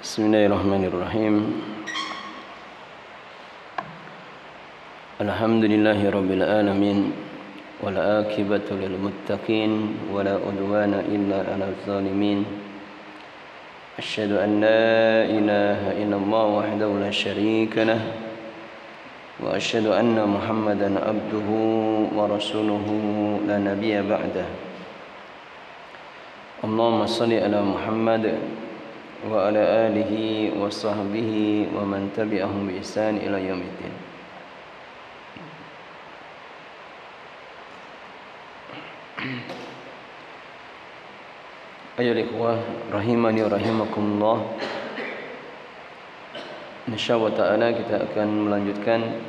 Bismillahirrahmanirrahim. Alhamdulillahi rabbil alamin. Wal aqibatu lil muttaqin wala udwana illa 'alal zalimin. Asyhadu an la ilaha illallah wahdahu la syarika lah. Wa asyhadu anna Muhammadan abduhu wa rasuluhu la nabiyya ba'dah. Allahumma shalli ala Muhammad wa ala alihi wa sahbihi wa man tabi'ahum bi ihsan ila yaumiddin. Ayyuhal ikhwah rahimani wa rahimakumullah. Insyaallah ta'ala kita akan melanjutkan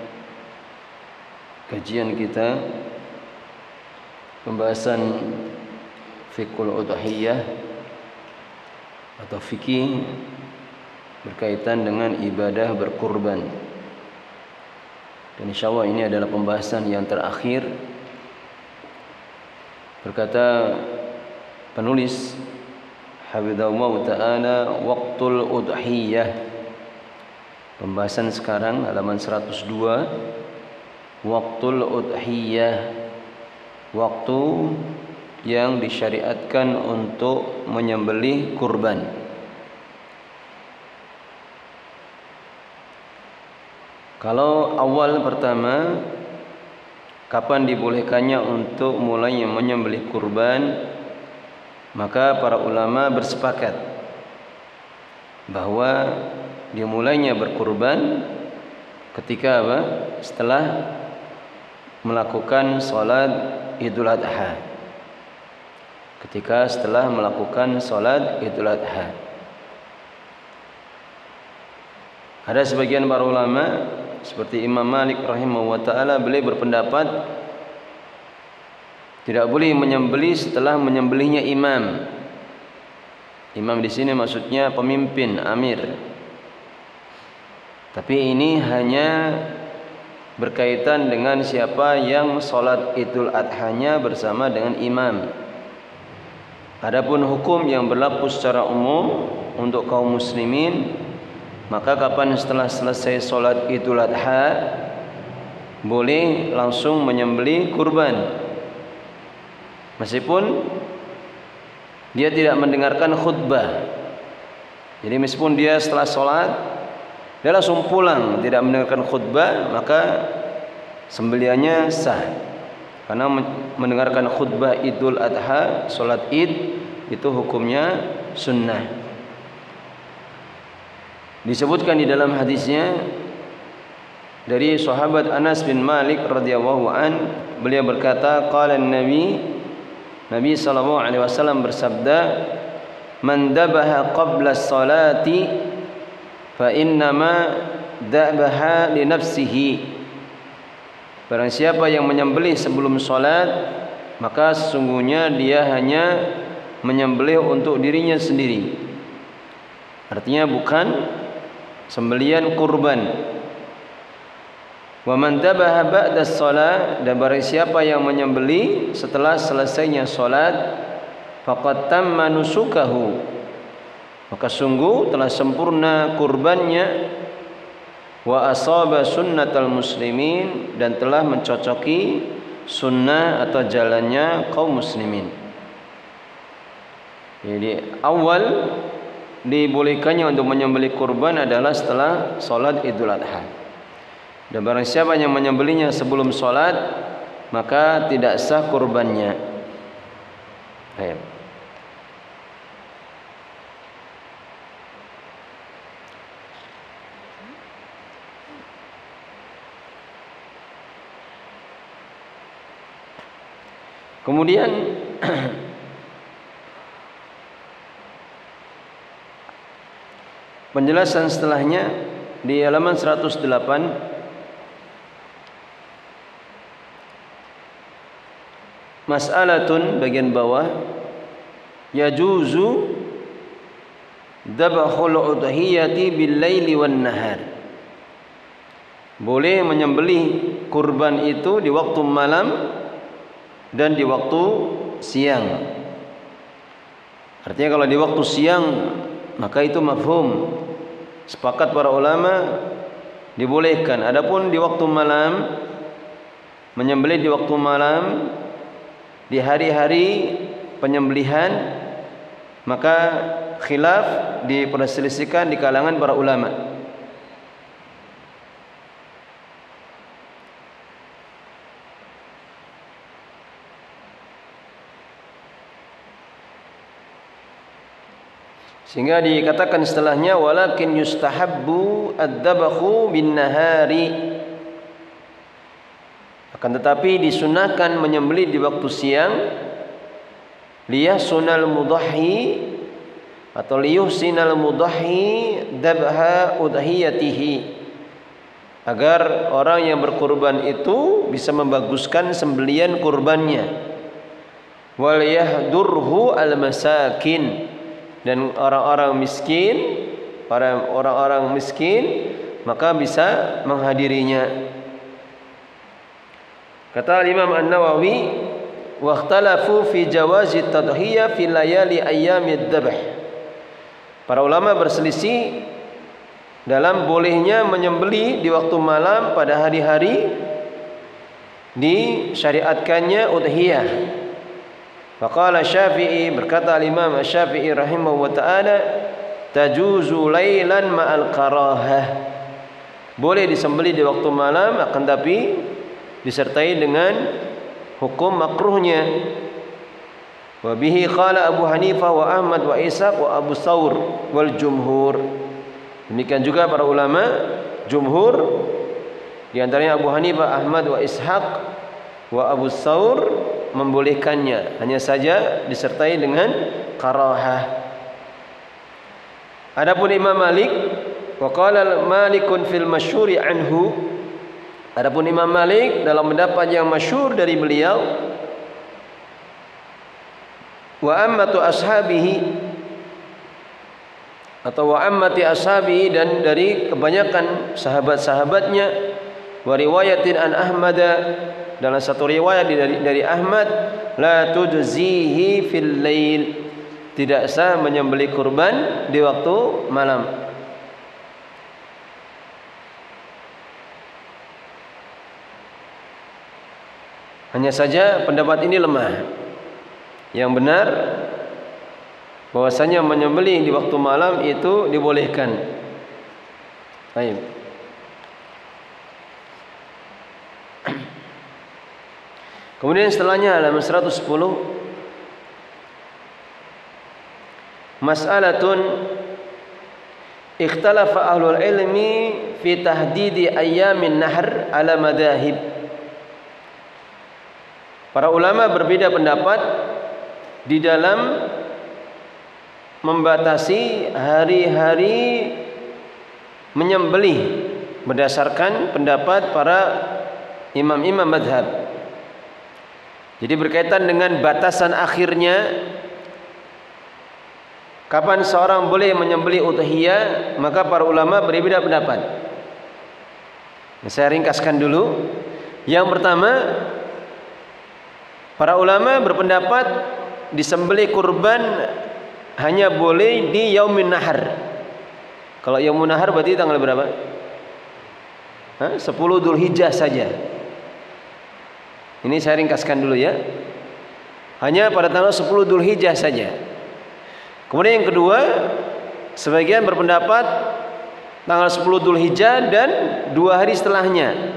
kajian kita pembahasan fiqhul udhiyah atau fikih berkaitan dengan ibadah berkurban. Dan insyaallah ini adalah pembahasan yang terakhir. Berkata penulis hafizahullah ta'ala, waqtul udhiyah. Pembahasan sekarang halaman 102, waqtul udhiyah, waktu yang disyariatkan untuk menyembelih kurban. Kalau awal pertama, kapan dibolehkannya untuk mulai menyembelih kurban, maka para ulama bersepakat bahwa dimulainya berkurban ketika apa? Setelah melakukan salat Idul Adha. Ketika setelah melakukan salat Idul Adha. Ada sebagian para ulama seperti Imam Malik rahimahullah ta'ala, beliau berpendapat tidak boleh menyembelih setelah menyembelihnya imam. Imam di sini maksudnya pemimpin, amir. Tapi ini hanya berkaitan dengan siapa yang salat Idul Adhanya bersama dengan imam. Adapun hukum yang berlaku secara umum untuk kaum muslimin, maka kapan setelah selesai salat Idul Adha boleh langsung menyembelih kurban, meskipun dia tidak mendengarkan khutbah. Jadi meskipun dia setelah salat dia langsung pulang, tidak mendengarkan khutbah, maka sembelihannya sah. Karena mendengarkan khutbah Idul Adha, salat Id, itu hukumnya sunnah. Disebutkan di dalam hadisnya dari sahabat Anas bin Malik radhiyallahu an, beliau berkata, qala Nabi sallallahu alaihi wasallam bersabda, man dabaha qabla as-salati fa innama dabaha li nafsihi. Barang siapa yang menyembelih sebelum salat, maka sesungguhnya dia hanya menyembelih untuk dirinya sendiri. Artinya bukan sembelihan kurban. Wa man dabaha ba'da shalah, dan barang siapa yang menyembelih setelah selesainya salat, faqad tamma nusukahu, maka sungguh telah sempurna kurbannya. Wa asaba sunnatal muslimin, dan telah mencocoki sunnah atau jalannya kaum muslimin. Jadi awal dibolehkannya untuk menyembelih kurban adalah setelah salat Idul Adha. Dan barang siapa yang menyembelihnya sebelum salat, maka tidak sah kurbannya. Baik. Kemudian penjelasan setelahnya di halaman 108, mas'alatun bagian bawah, yajuzu dabahul udhiyati bil laili wan nahar. Boleh menyembelih kurban itu di waktu malam dan di waktu siang. Artinya kalau di waktu siang maka itu mafhum. Sepakat para ulama dibolehkan. Adapun di waktu malam, menyembelih di waktu malam di hari-hari penyembelihan, maka khilaf diperselisihkan di kalangan para ulama. Sehingga dikatakan setelahnya walakin yustahabbu ad-dabakhu bin nahari. Akan tetapi disunahkan menyembelih di waktu siang, liyahsunal mudahhi atau liyuhsinal mudahhi dabha udhiyatihi, agar orang yang berkurban itu bisa membaguskan sembelian kurbannya. Wal yahdurhu al masakin, dan orang-orang miskin maka bisa menghadirinya. Kata Imam An-Nawawi, wa ikhtalafu fi jawazi tadhiyah fi layali ayyamid dhabh. Para ulama berselisih dalam bolehnya menyembelih di waktu malam pada hari-hari disyariatkannya udhiyah. Faqala Syafi'i, berkata Imam Syafi'i rahimahu wa ta'ala, tajuzu lailan ma'al karahah. Boleh disembelih di waktu malam, akan tapi disertai dengan hukum makruhnya. Wa bihi qala Abu Hanifah wa Ahmad wa Ishaq wa Abu Thawr wal jumhur. Demikian juga para ulama jumhur, di antaranya Abu Hanifah, Ahmad wa Ishaq wa Abu Thawr, membolehkannya, hanya saja disertai dengan karahah. Adapun Imam Malik, wa qala Malikun fil masyhuri anhu, adapun Imam Malik dalam pendapat yang masyhur dari beliau, wa ammatu ashabihi atau wa ammati ashabihi, dan dari kebanyakan sahabat-sahabatnya, wa riwayatin an Ahmada, dalam satu riwayat dari Ahmad, la tujzihi fil lail, tidak sah menyembelih kurban di waktu malam. Hanya saja pendapat ini lemah. Yang benar bahwasanya menyembelih di waktu malam itu dibolehkan. Baik. Kemudian setelahnya halaman 110, mas'alatun ikhtalafa ahlul ilmi fi tahdidi ayyamin nahr ala madahib. Para ulama berbeda pendapat di dalam membatasi hari-hari menyembelih berdasarkan pendapat para imam-imam madhab. Jadi berkaitan dengan batasan akhirnya, kapan seorang boleh menyembelih udhiyah, maka para ulama berbeda pendapat. Saya ringkaskan dulu. Yang pertama, para ulama berpendapat disembelih kurban hanya boleh di yaumin nahar. Kalau yaumun nahar berarti tanggal berapa? 10 Dzulhijjah saja. Ini saya ringkaskan dulu ya. Hanya pada tanggal 10 Dzulhijjah saja. Kemudian yang kedua, sebagian berpendapat tanggal 10 Dzulhijjah dan 2 hari setelahnya.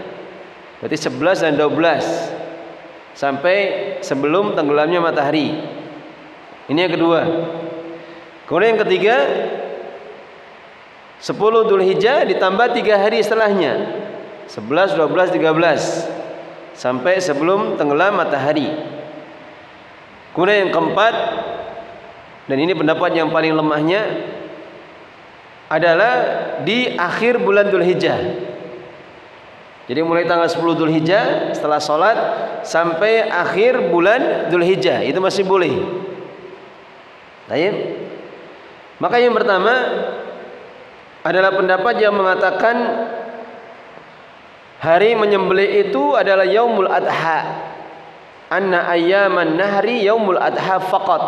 Berarti 11 dan 12 sampai sebelum tenggelamnya matahari. Ini yang kedua. Kemudian yang ketiga, 10 Dzulhijjah ditambah 3 hari setelahnya, 11, 12, 13 sampai sebelum tenggelam matahari. Kemudian yang keempat, dan ini pendapat yang paling lemahnya, adalah di akhir bulan Dzulhijjah. Jadi mulai tanggal 10 Dzulhijjah setelah sholat sampai akhir bulan Dzulhijjah itu masih boleh. Baik. Maka yang pertama adalah pendapat yang mengatakan hari menyembelih itu adalah yaumul adha. Anna ayyaman nahri yaumul adha faqat.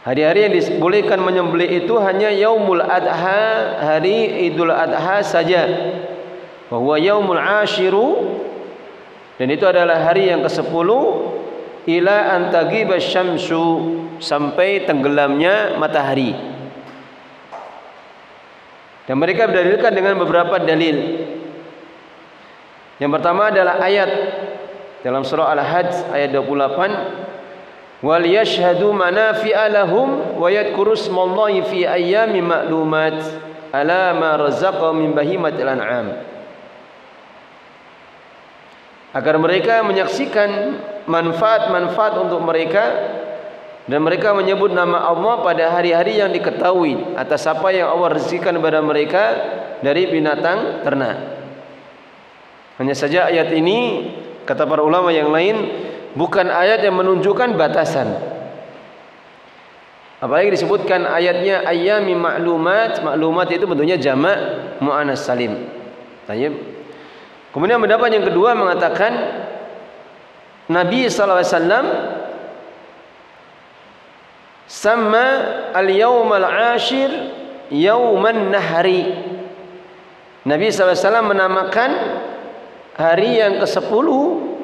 Hari-hari yang dibolehkan menyembelih itu hanya yaumul adha, hari Idul Adha saja. Wa huwa yaumul ashiru, dan itu adalah hari yang ke-10, ila an taghiba syamsu, sampai tenggelamnya matahari. Dan mereka berdalilkan dengan beberapa dalil. Yang pertama adalah ayat dalam surah Al-Hajj ayat 28, wal yashhadu manafi'a lahum wa yadhkuru ismallahi fi ayyamin ma'lumat ala ma razaqahum min bahimatil an'am. Agar mereka menyaksikan manfaat-manfaat untuk mereka, dan mereka menyebut nama Allah pada hari-hari yang diketahui atas apa yang Allah rezekikan kepada mereka dari binatang ternak. Hanya saja ayat ini, kata para ulama yang lain, bukan ayat yang menunjukkan batasan. Apalagi disebutkan ayatnya ayyami ma'lumat. Ma'lumat itu bentuknya jamak mu'annas salim. Tayyib. Kemudian pendapat yang kedua mengatakan Nabi SAW sama al-yawmal ashir yawman nahri. Nabi SAW menamakan hari yang ke-10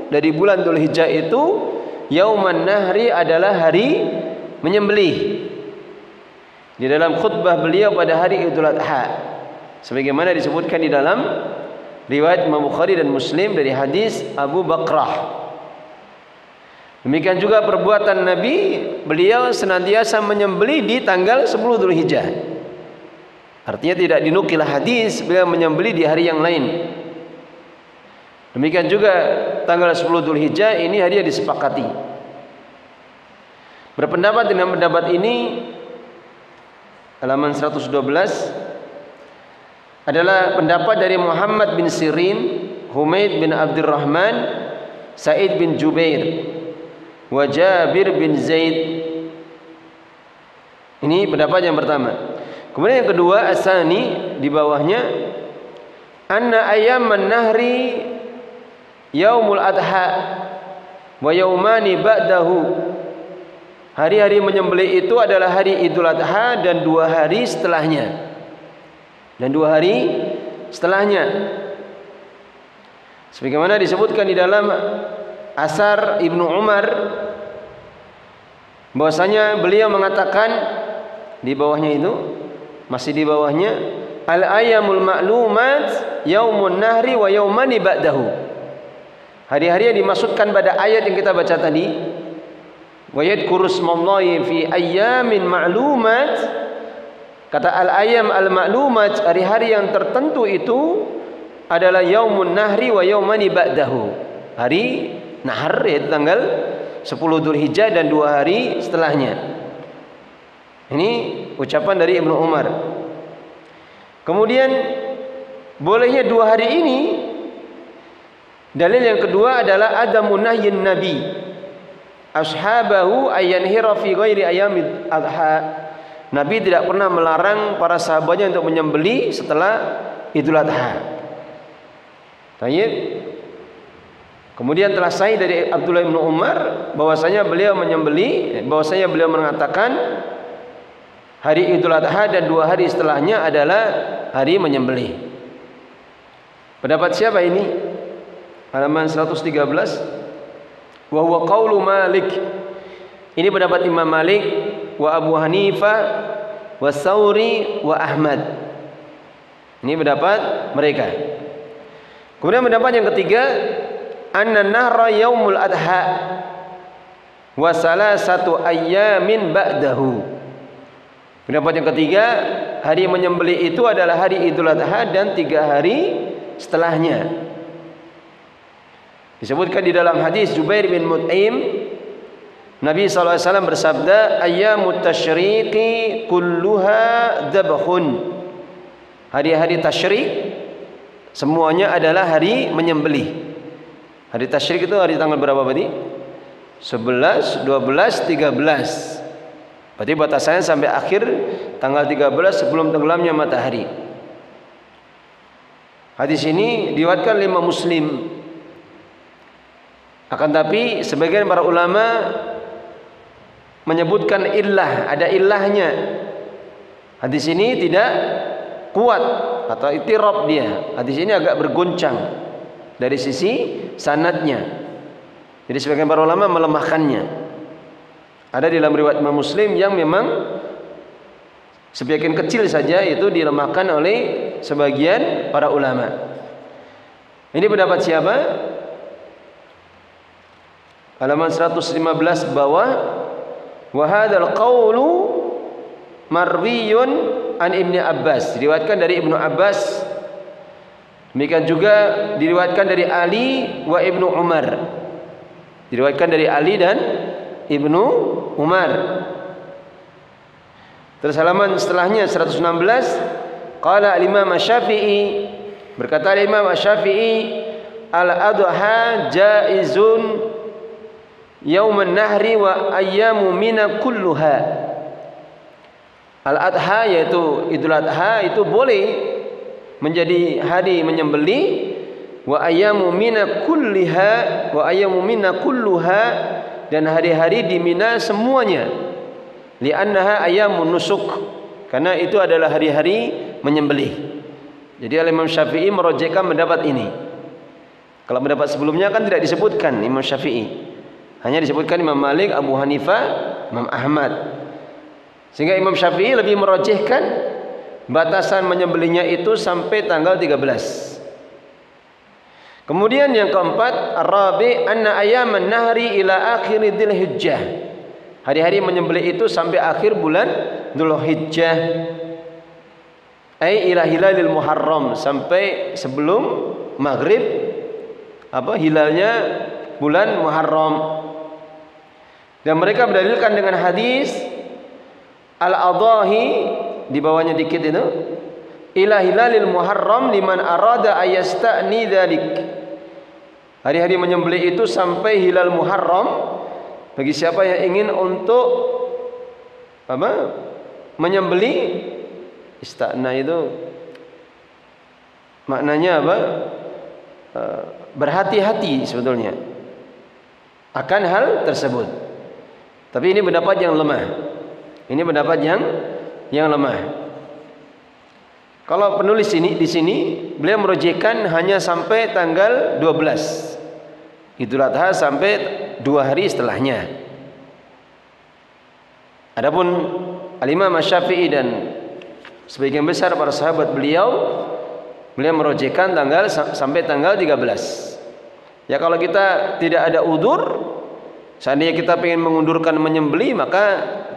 dari bulan Dzulhijjah itu yauman nahri, adalah hari menyembelih. Di dalam khutbah beliau pada hari Idul Adha, sebagaimana disebutkan di dalam riwayat Imam Bukhari dan Muslim dari hadis Abu Bakrah. Demikian juga perbuatan Nabi, beliau senantiasa menyembelih di tanggal 10 Dzulhijjah. Artinya tidak dinukil hadis beliau menyembelih di hari yang lain. Demikian juga tanggal 10 Dzulhijjah ini hari yang disepakati. Berpendapat dengan pendapat ini, halaman 112, adalah pendapat dari Muhammad bin Sirin, Humaid bin Abdurrahman, Sa'id bin Jubair, wa Jabir bin Zaid. Ini pendapat yang pertama. Kemudian yang kedua, asani, di bawahnya, anna ayyaman nahri yaumul adha wa yaumani ba'dahu. Hari-hari menyembelih itu adalah hari Idul Adha dan 2 hari setelahnya. Sebagaimana disebutkan di dalam asar Ibnu Umar, bahwasanya beliau mengatakan di bawahnya itu, masih di bawahnya, al ayyamul ma'lumat yaumun nahri wa yaumani ba'dahu. Hari-hari yang dimaksudkan pada ayat yang kita baca tadi, wa yadhkuru ismallahi fi ayyamin ma'lumat, kata al-ayyam al-ma'lumat, hari-hari yang tertentu itu adalah yaumun nahri wa yaumani ba'dahu. Hari nahar, yaitu tanggal 10 Dzulhijjah dan 2 hari setelahnya. Ini ucapan dari Ibnu Umar. Kemudian bolehnya 2 hari ini, dalil yang kedua adalah adamu nahyin nabi ashabahu ayyanhira fi ghairi ayyamid adha. Nabi tidak pernah melarang para sahabatnya untuk menyembelih setelah Idul Adha. Tayyib. Kemudian telah sahih dari Abdullah bin Umar bahwasanya beliau mengatakan hari Idul Adha dan 2 hari setelahnya adalah hari menyembelih. Pendapat siapa ini? Halaman 113. Wa huwa qaulu Malik. Ini pendapat Imam Malik, wa Abu Hanifah, wa Tsauri, wa Ahmad. Ini pendapat mereka. Kemudian pendapat yang ketiga, anna nahra yaumul adha wa salasatu ayyamin ba'dahu. Pendapat yang ketiga, hari menyembelih itu adalah hari Idul Adha dan 3 hari setelahnya. Disebutkan di dalam hadis Jubair bin Mut'im, Nabi SAW bersabda, ayyamut tasyriqi kulluha dzabhun. Hari-hari tasyrik semuanya adalah hari menyembelih. Hari tasyrik itu hari tanggal berapa tadi? 11, 12, 13. Berarti batasannya sampai akhir tanggal 13 sebelum tenggelamnya matahari. Hadis ini diriwayatkan oleh Imam Muslim. Akan tapi sebagian para ulama menyebutkan illah, ada illahnya. Hadis ini tidak kuat atau ittirab dia. Hadis ini agak bergoncang dari sisi sanadnya. Jadi sebagian para ulama melemahkannya. Ada di dalam riwayat Imam Muslim yang memang sebagian kecil saja itu dilemahkan oleh sebagian para ulama. Ini pendapat siapa? Halaman 115 bawah. Wa hadzal qaulu marwiyun an Ibnu Abbas, diriwayatkan dari Ibnu Abbas. Demikian juga diriwayatkan dari Ali wa Ibnu Umar. Diriwayatkan dari Ali dan Ibnu Umar. Terus halaman setelahnya 116, qala al-Imam Asy-Syafi'i, berkata Imam Asy-Syafi'i, al-adha jaizun yauman nahri wa ayyamu mina kulluha. Al-adha yaitu Idul Adha itu boleh menjadi hari menyembelih, wa ayyamu mina kulliha, wa ayyamu mina kulluha, dan hari-hari di Mina semuanya. Li'annaha ayyamun nusuk, karena itu adalah hari-hari menyembelih. Jadi Imam Syafi'i merojekkan pendapat ini. Kalau pendapat sebelumnya kan tidak disebutkan Imam Syafi'i, hanya disebutkan Imam Malik, Abu Hanifah, Imam Ahmad. Sehingga Imam Syafi'i lebih merojehkan batasan menyembelihnya itu sampai tanggal 13. Kemudian yang keempat, ar-rabi' anna ayyaman nahri ila akhir Dzulhijjah. Hari-hari menyembelih itu sampai akhir bulan Dzulhijjah. Ai ila hilalil Muharram, sampai sebelum maghrib hilalnya bulan Muharram. Dan mereka berdalilkan dengan hadis al-adahi, di bawahnya dikit itu, ila hilalil Muharram liman arada ayasta'ni dzalik. Hari-hari menyembelih itu sampai hilal Muharram bagi siapa yang ingin untuk menyembelih. Ista'na itu maknanya berhati-hati sebetulnya akan hal tersebut. Tapi ini pendapat yang lemah. Ini pendapat yang lemah. Kalau penulis ini di sini beliau merojekkan hanya sampai tanggal 12 Idul Adha, sampai 2 hari setelahnya. Adapun Al-Imam Asy-Syafi'i dan sebagian besar para sahabat beliau merojekkan sampai tanggal 13. Ya kalau kita tidak ada udzur, seandainya kita ingin mengundurkan menyembelih, maka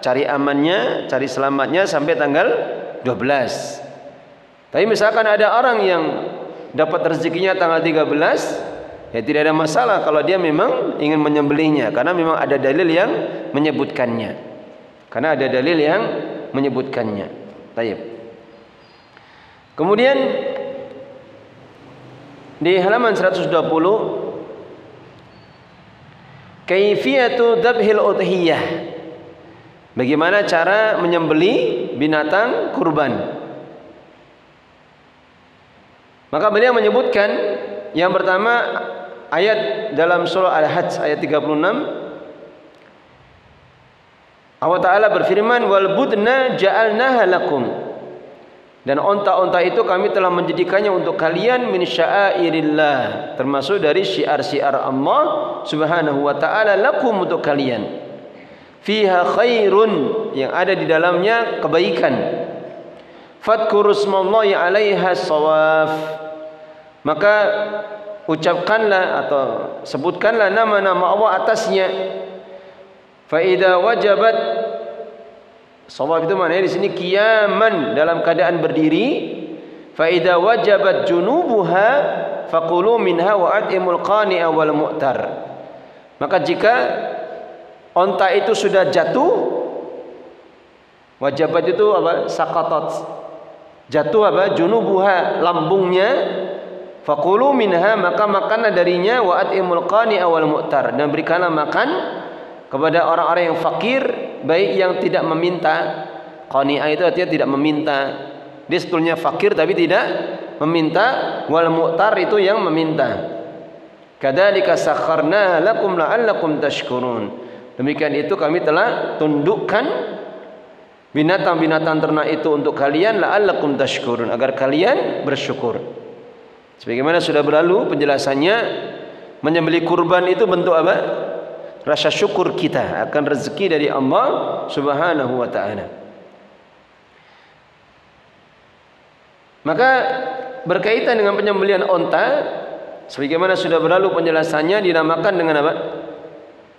cari amannya, cari selamatnya sampai tanggal 12. Tapi misalkan ada orang yang dapat rezekinya tanggal 13, ya tidak ada masalah kalau dia memang ingin menyembelihnya, karena memang ada dalil yang menyebutkannya. Baik. Kemudian di halaman 120, kaifiyatu dzabhil udhiyah, bagaimana cara menyembelih binatang kurban. Maka beliau menyebutkan yang pertama ayat dalam surah Al-Hajj ayat 36. Allah Ta'ala berfirman, wal budna ja'alnaha lakum, dan onta-onta itu kami telah menjadikannya untuk kalian min sya'airillah, termasuk dari syiar-syiar Allah Subhanahu wa ta'ala, lakum, untuk kalian. Fiha khairun, yang ada di dalamnya kebaikan. Fadhkurusmallahi 'alaiha shawaf, maka ucapkanlah atau sebutkanlah nama-nama Allah atasnya. Fa idza wajabat, shawaf itu maknanya di sini qiyaman, dalam keadaan berdiri. Fa idza wajabat junubuha faqulu minha wa at'imul qani'a wal mu'tar, maka jika onta itu sudah jatuh, wajabat itu saqatat, jatuh junubuha, lambungnya, faqulu minha, maka makanlah darinya, wa at'imul qani'a wal mu'tar, dan berikanlah makan kepada orang-orang yang fakir, baik yang tidak meminta. Qani'a itu artinya tidak meminta, dia sebetulnya fakir tapi tidak meminta. Wal mu'tar itu yang meminta. Kadzalika sakharna lakum la'allakum tashkurun, Demikian itu kami telah tundukkan binatang-binatang ternak itu untuk kalian la'allakum tashkurun, agar kalian bersyukur. Sebagaimana sudah berlalu penjelasannya, menyembelih kurban itu bentuk apa? Rasa syukur kita akan rezeki dari Allah Subhanahu wa taala. Maka berkaitan dengan penyembelihan onta, sebagaimana sudah berlalu penjelasannya, dinamakan dengan apa?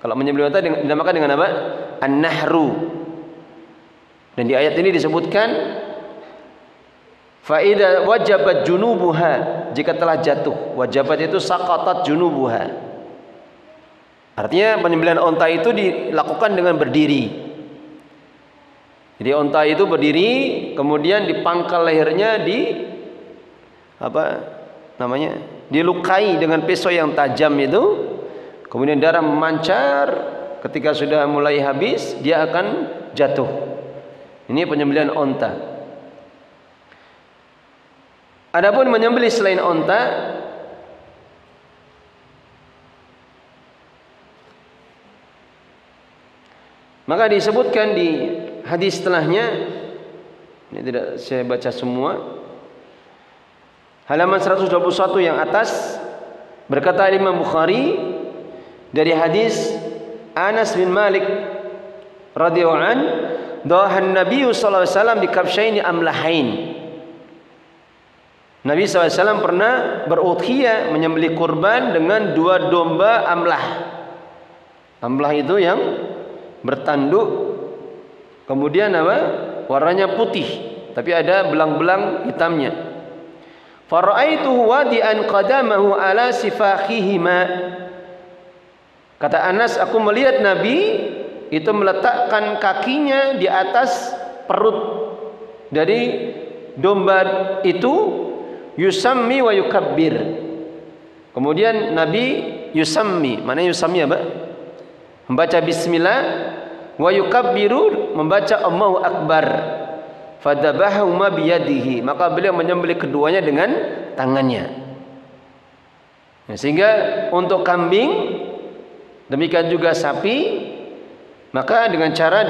Kalau menyembelih onta dinamakan dengan apa? An-nahru. Dan di ayat ini disebutkan fa idza wajabat junubuha, jika telah jatuh. Wajabat itu saqatat junubuha. Artinya penyembelihan onta itu dilakukan dengan berdiri. Jadi onta itu berdiri, kemudian dipangkal lehernya, dilukai dengan pisau yang tajam itu, kemudian darah memancar. Ketika sudah mulai habis, dia akan jatuh. Ini penyembelihan onta. Adapun menyembelih selain onta, maka disebutkan di hadis setelahnya, ini tidak saya baca semua, halaman 121 yang atas, berkata Imam Bukhari dari hadis Anas bin Malik radhiyallahu anhu, dahan Nabi sallallahu alaihi wasallam bi kabshaini amlahain. Nabi SAW pernah berudhiyah, menyembelih kurban dengan 2 domba amlah. Amlah itu yang bertanduk, kemudian apa? Warnanya putih, tapi ada belang-belang hitamnya. Fara'aituhu wadi'an qadamahu ala sifakhihima. Kata Anas, aku melihat Nabi itu meletakkan kakinya di atas perut dari domba itu, yusammi wa yukabbir. Kemudian Nabi yusammi, mana yusammi apa? Membaca bismillah, wa yukabbiru, membaca Allahu akbar. Fadabahuma biyadihi, maka beliau menyembelih keduanya dengan tangannya. Sehingga untuk kambing, demikian juga sapi, maka dengan cara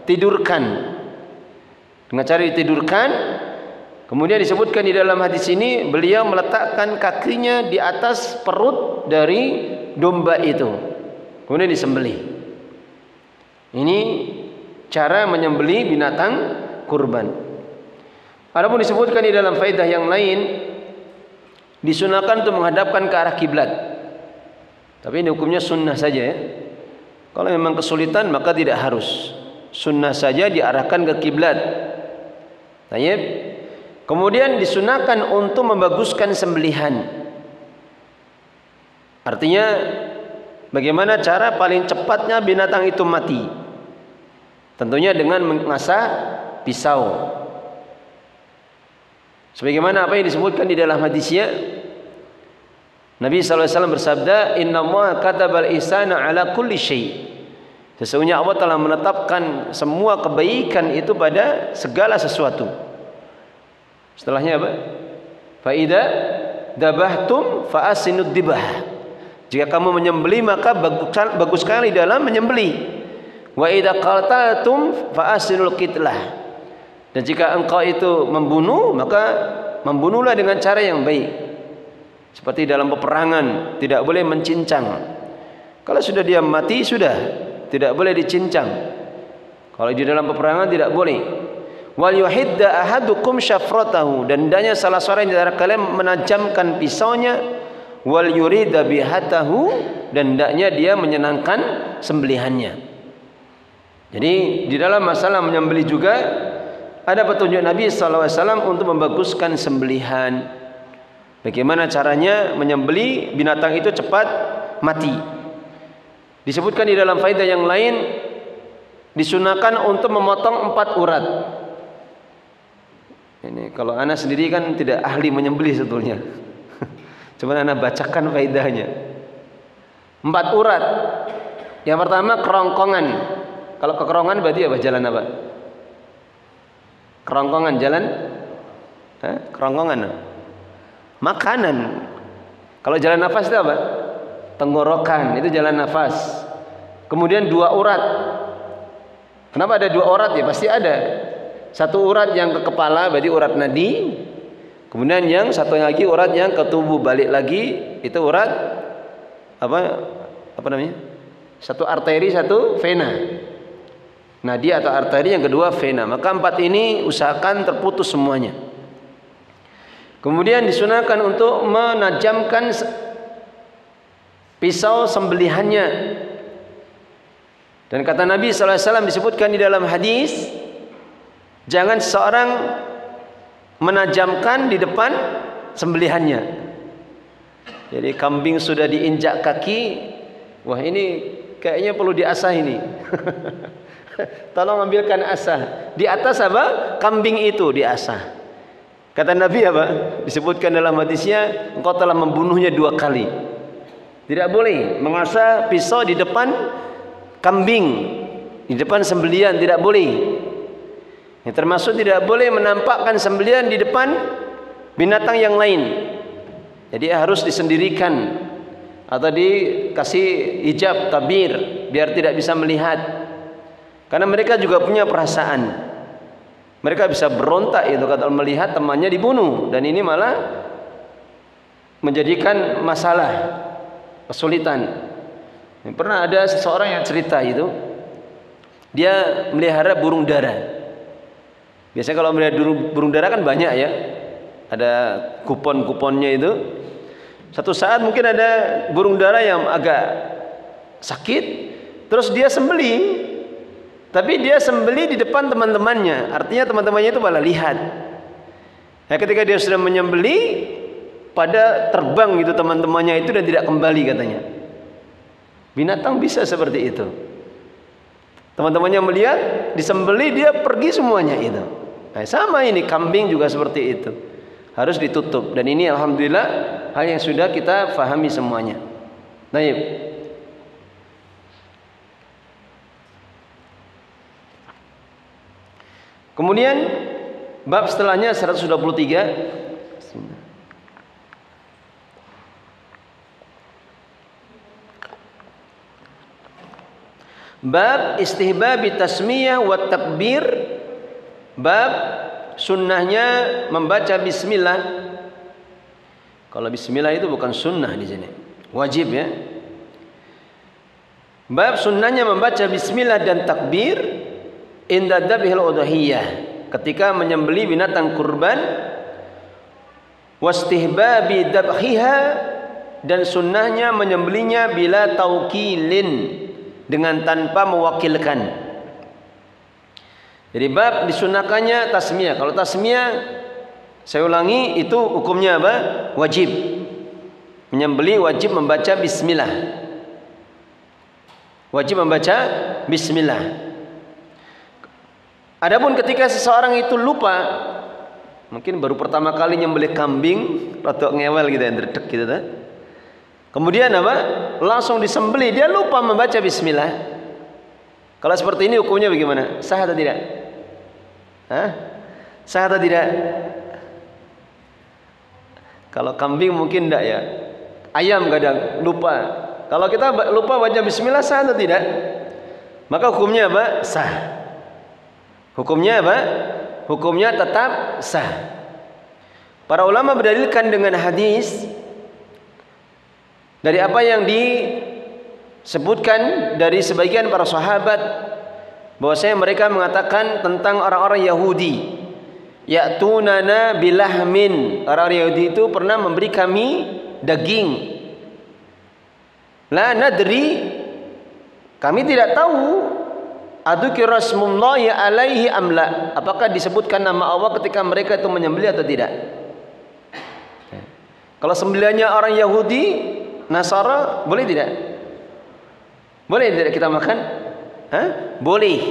tidurkan. Dengan cara ditidurkan, kemudian disebutkan di dalam hadis ini, beliau meletakkan kakinya di atas perut dari domba itu, kemudian disembelih. Ini cara menyembelih binatang kurban. Adapun disebutkan di dalam faedah yang lain, disunahkan untuk menghadapkan ke arah kiblat. Tapi ini hukumnya sunnah saja ya. Kalau memang kesulitan maka tidak harus. Sunnah saja diarahkan ke kiblat. Tayyib. Kemudian disunahkan untuk membaguskan sembelihan. Artinya bagaimana cara paling cepatnya binatang itu mati? Tentunya dengan mengasah pisau. Sebagaimana apa yang disebutkan di dalam hadisnya, Nabi SAW bersabda, Inna Allah katabal ihsana ala kulli syai'. Sesungguhnya Allah telah menetapkan semua kebaikan itu pada segala sesuatu. Setelahnya apa? Fa'idha dabahtum fa'asinud dibah. Jika kamu menyembelih maka bagus sekali dalam menyembelih. Wa idza qataltum fa'asinul qitlah. Dan jika engkau itu membunuh, maka membunuhlah dengan cara yang baik. Seperti dalam peperangan, tidak boleh mencincang. Kalau sudah dia mati, sudah tidak boleh dicincang. Kalau di dalam peperangan tidak boleh. Wal yuhidda ahadukum syafratahu, dan hendaknya salah seorang di antara kalian menajamkan pisaunya. Wal yurida bihatahu, dan hendaknya dia menyenangkan sembelihannya. Jadi di dalam masalah menyembelih juga ada petunjuk Nabi SAW untuk membaguskan sembelihan. Bagaimana caranya menyembelih binatang itu cepat mati. Disebutkan di dalam faedah yang lain, disunahkan untuk memotong 4 urat. Ini kalau anak sendiri kan tidak ahli menyembelih sebetulnya. Cuma anak bacakan faedahnya. 4 urat. Yang pertama kerongkongan. Kalau kekerongkongan berarti apa? Jalan apa? Kerongkongan jalan? Kerongkongan. Makanan. Kalau jalan nafas itu apa? Tenggorokan, itu jalan nafas. Kemudian 2 urat. Kenapa ada 2 urat? Ya pasti ada. 1 urat yang ke kepala, berarti urat nadi. Kemudian yang satu lagi urat yang ke tubuh, balik lagi itu urat apa namanya? 1 arteri, 1 vena. Nadi atau arteri, yang kedua vena. Maka 4 ini usahakan terputus semuanya. Kemudian disunahkan untuk menajamkan pisau sembelihannya. Dan kata Nabi SAW disebutkan di dalam hadis, jangan seorang menajamkan di depan sembelihannya. Jadi kambing sudah diinjak kaki, wah ini kayaknya perlu diasah ini. Tolong ambilkan asah. Di atas apa? Kambing itu diasah. Kata Nabi apa? Disebutkan dalam hadisnya, engkau telah membunuhnya 2 kali. Tidak boleh mengasah pisau di depan kambing, di depan sembelihan, tidak boleh. Yang termasuk tidak boleh menampakkan sembelihan di depan binatang yang lain. Jadi harus disendirikan atau dikasih hijab tabir biar tidak bisa melihat. Karena mereka juga punya perasaan. Mereka bisa berontak itu kalau melihat temannya dibunuh, dan ini malah menjadikan masalah, kesulitan. Pernah ada seseorang yang cerita itu, dia melihara burung dara. Biasanya kalau melihat burung dara kan banyak ya, ada kupon-kuponnya itu. Satu saat mungkin ada burung dara yang agak sakit, terus dia sembeli, tapi dia sembeli di depan teman-temannya. Artinya teman-temannya itu malah lihat. Nah, ketika dia sudah menyembeli, pada terbang itu teman-temannya itu dan tidak kembali katanya. Binatang bisa seperti itu. Teman-temannya melihat disembeli, dia pergi semuanya itu. Nah, sama ini kambing juga seperti itu. Harus ditutup, dan ini alhamdulillah hal yang sudah kita fahami semuanya. Baik. Kemudian bab setelahnya 123. Bab istihbabi tasmiyah wa takbir. Bab sunnahnya membaca bismillah. Kalau bismillah itu bukan sunnah di sini, wajib ya. Bab sunnahnya membaca bismillah dan takbir inda dzabhil udhiyah, ketika menyembeli binatang kurban. Wastihbabi dzabhiha, dan sunnahnya menyembelinya bila taukilin, dengan tanpa mewakilkan. Jadi bab disunahkannya tasmiyah. Kalau tasmiyah, saya ulangi, itu hukumnya apa? Wajib. Menyembeli wajib membaca bismillah. Wajib membaca bismillah. Adapun ketika seseorang itu lupa, mungkin baru pertama kali nyembelih kambing, rada ngewel gitu, ndredeg gitu kan. Kemudian apa? Langsung disembelih, dia lupa membaca bismillah. Kalau seperti ini hukumnya bagaimana? Sah atau tidak? Hah? Sah atau tidak? Kalau kambing mungkin tidak ya. Ayam kadang lupa. Kalau kita lupa baca bismillah, sah atau tidak? Maka hukumnya apa? Sah. Hukumnya apa? Hukumnya tetap sah. Para ulama berdalilkan dengan hadis dari apa yang disebutkan dari sebagian para sahabat, bahwasanya mereka mengatakan tentang orang-orang Yahudi, ya'tunana bilahmin. Orang-orang Yahudi itu pernah memberi kami daging. La nadri, kami tidak tahu, adzukira rasmullahi alaihi amla, apakah disebutkan nama Allah ketika mereka itu menyembelih atau tidak. Kalau sembelihannya orang Yahudi, Nasara, boleh tidak? Boleh tidak kita makan? Hah? Boleh.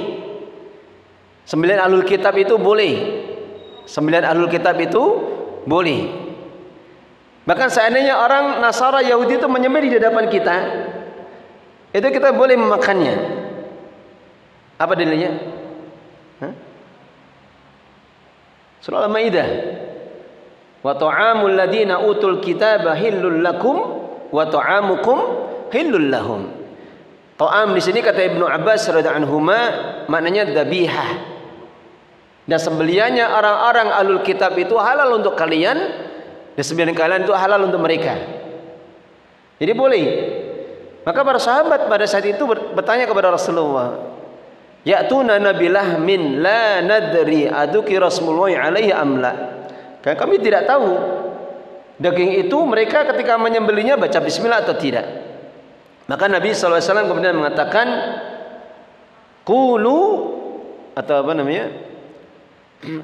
Sembelihan ahlul kitab itu boleh. Sembelihan ahlul kitab itu boleh. Bahkan seandainya orang Nasara Yahudi itu menyembelih di hadapan kita, itu kita boleh memakannya. Apa dalilnya? Surah Al-Maidah. Wa ta'amul ladina utul kitaba hillul lakum wa ta'amukum hillul lahum. Ta'am di sini kata Ibnu Abbas radhiyallahu anhuma maknanya dzabihah. Dan sembelihannya orang-orang ahlul kitab itu halal untuk kalian, dan sembelihan kalian itu halal untuk mereka. Jadi boleh. Maka para sahabat pada saat itu bertanya kepada Rasulullah, ya'tuna nabilahmin la nadri aduki Rasulullahi alaihi amla. Karena kami tidak tahu daging itu mereka ketika menyembelihnya baca bismillah atau tidak. Maka Nabi SAW kemudian mengatakan, qulu atau apa namanya,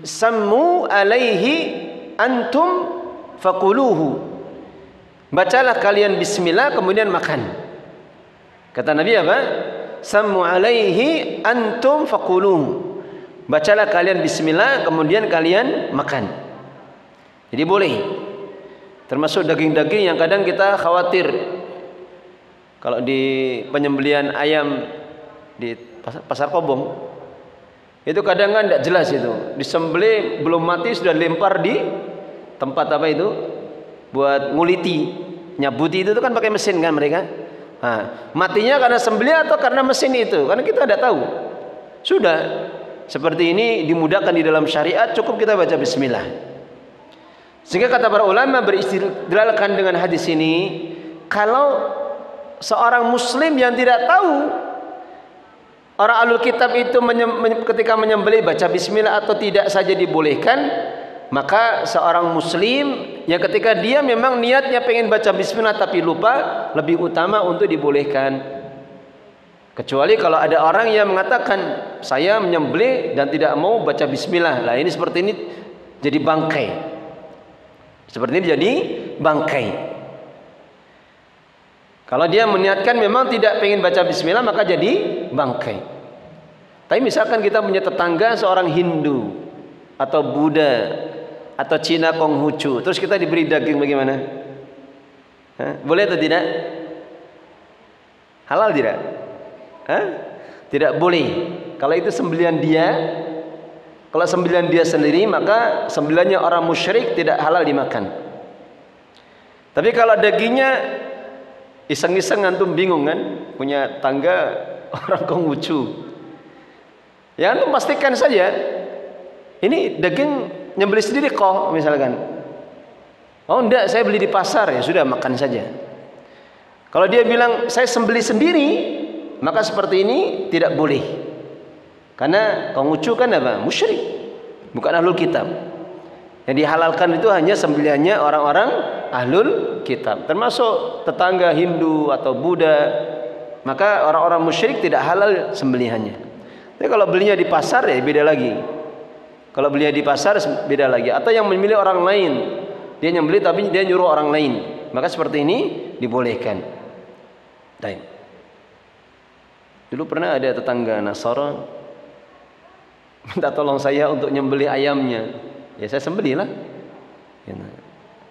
sammu alaihi antum faquluhu. Bacalah kalian bismillah kemudian makan. Kata Nabi apa? Sammu alaihi antum faquluhu. Bacalah kalian bismillah kemudian kalian makan. Jadi boleh. Termasuk daging-daging yang kadang kita khawatir. Kalau di penyembelihan ayam di pasar Kobong, itu kadang kan tidak jelas itu. Disembelih belum mati sudah lempar di tempat apa itu? Buat nguliti, nyabuti itu kan pakai mesin kan mereka. Nah, matinya karena sembelih atau karena mesin itu? Karena kita tidak tahu. Sudah seperti ini dimudahkan di dalam syariat, cukup kita baca bismillah. Sehingga kata para ulama beristidlalkan dengan hadis ini, kalau seorang muslim yang tidak tahu orang ahlul kitab itu ketika menyembelih baca bismillah atau tidak saja dibolehkan, maka seorang muslim yang ketika dia memang niatnya pengen baca bismillah tapi lupa, lebih utama untuk dibolehkan. Kecuali kalau ada orang yang mengatakan saya menyembelih dan tidak mau baca bismillah, lah ini seperti ini jadi bangkai. Seperti ini jadi bangkai. Kalau dia meniatkan memang tidak pengen baca bismillah, maka jadi bangkai. Tapi misalkan kita punya tetangga seorang Hindu atau Buddha atau Cina Konghucu, terus kita diberi daging bagaimana? Hah? Boleh atau tidak? Halal tidak? Hah? Tidak boleh. Kalau itu sembelihan dia, kalau sembelihan dia sendiri, maka sembelihannya orang musyrik tidak halal dimakan. Tapi kalau dagingnya iseng-iseng antum bingung kan, punya tangga orang Konghucu, ya antum pastikan saja ini daging nyembelih sendiri kok misalkan. Oh enggak, saya beli di pasar, ya sudah makan saja. Kalau dia bilang saya sembelih sendiri, maka seperti ini tidak boleh. Karena Konghucu kan apa? Musyrik, bukan ahlul kitab. Yang dihalalkan itu hanya sembelihannya orang-orang ahlul kitab, termasuk tetangga Hindu atau Buddha. Maka orang-orang musyrik tidak halal sembelihannya. Tapi kalau belinya di pasar ya beda lagi. Kalau belinya di pasar beda lagi. Atau yang memilih orang lain, dia nyembelih tapi dia nyuruh orang lain, maka seperti ini dibolehkan. Baik. Dulu pernah ada tetangga Nasara minta tolong saya untuk nyembelih ayamnya. Ya saya sembelih lah.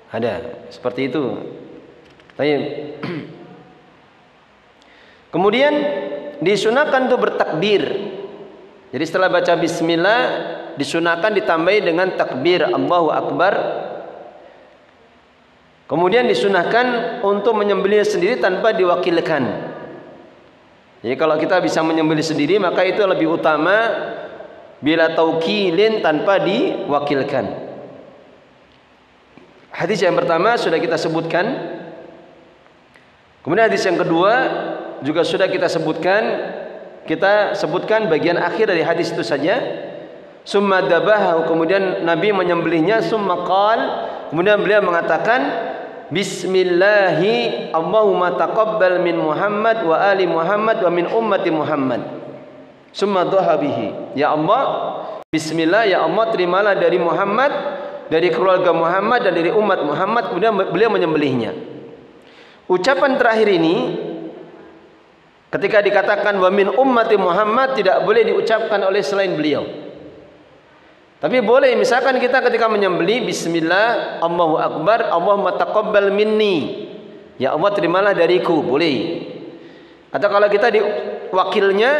Ada seperti itu. Baik. Kemudian disunahkan untuk bertakbir. Jadi setelah baca bismillah disunahkan ditambahi dengan takbir Allahu Akbar. Kemudian disunahkan untuk menyembelih sendiri tanpa diwakilkan. Jadi kalau kita bisa menyembelih sendiri, maka itu lebih utama bila taukilin tanpa diwakilkan. Hadis yang pertama sudah kita sebutkan. Kemudian hadis yang kedua juga sudah kita sebutkan. Kita sebutkan bagian akhir dari hadis itu saja. Summa dabahu, kemudian Nabi menyembelihnya. Summa qal, kemudian beliau mengatakan, Bismillahi Allahumma taqabbal min Muhammad wa ali Muhammad wa min ummati Muhammad. Summa dhaha bihi. Ya Allah, bismillah, ya Allah terimalah dari Muhammad, dari keluarga Muhammad dan dari umat Muhammad. Kemudian beliau menyembelihnya. Ucapan terakhir ini ketika dikatakan wa min ummati Muhammad tidak boleh diucapkan oleh selain beliau. Tapi boleh misalkan kita ketika menyembelih bismillah Allahu Akbar Allahumma taqabbal minni. Ya Allah terimalah dariku, boleh. Atau kalau kita di wakilnya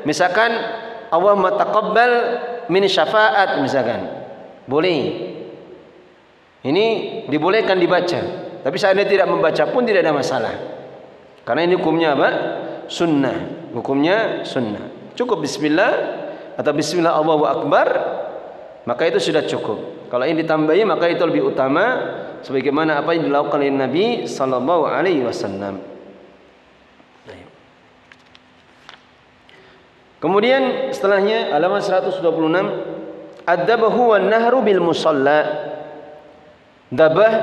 misalkan Allahumma taqabbal min syafaat misalkan. Boleh. Ini dibolehkan dibaca. Tapi seandainya tidak membaca pun tidak ada masalah. Karena ini hukumnya apa? Sunnah. Hukumnya sunnah. Cukup bismillah atau bismillah Allahu akbar, maka itu sudah cukup. Kalau ini ditambahi maka itu lebih utama, sebagaimana apa yang dilakukan oleh Nabi sallallahu alaihi wasallam. Kemudian setelahnya halaman 126, adzabahu wan nahru bil musalla. Dabah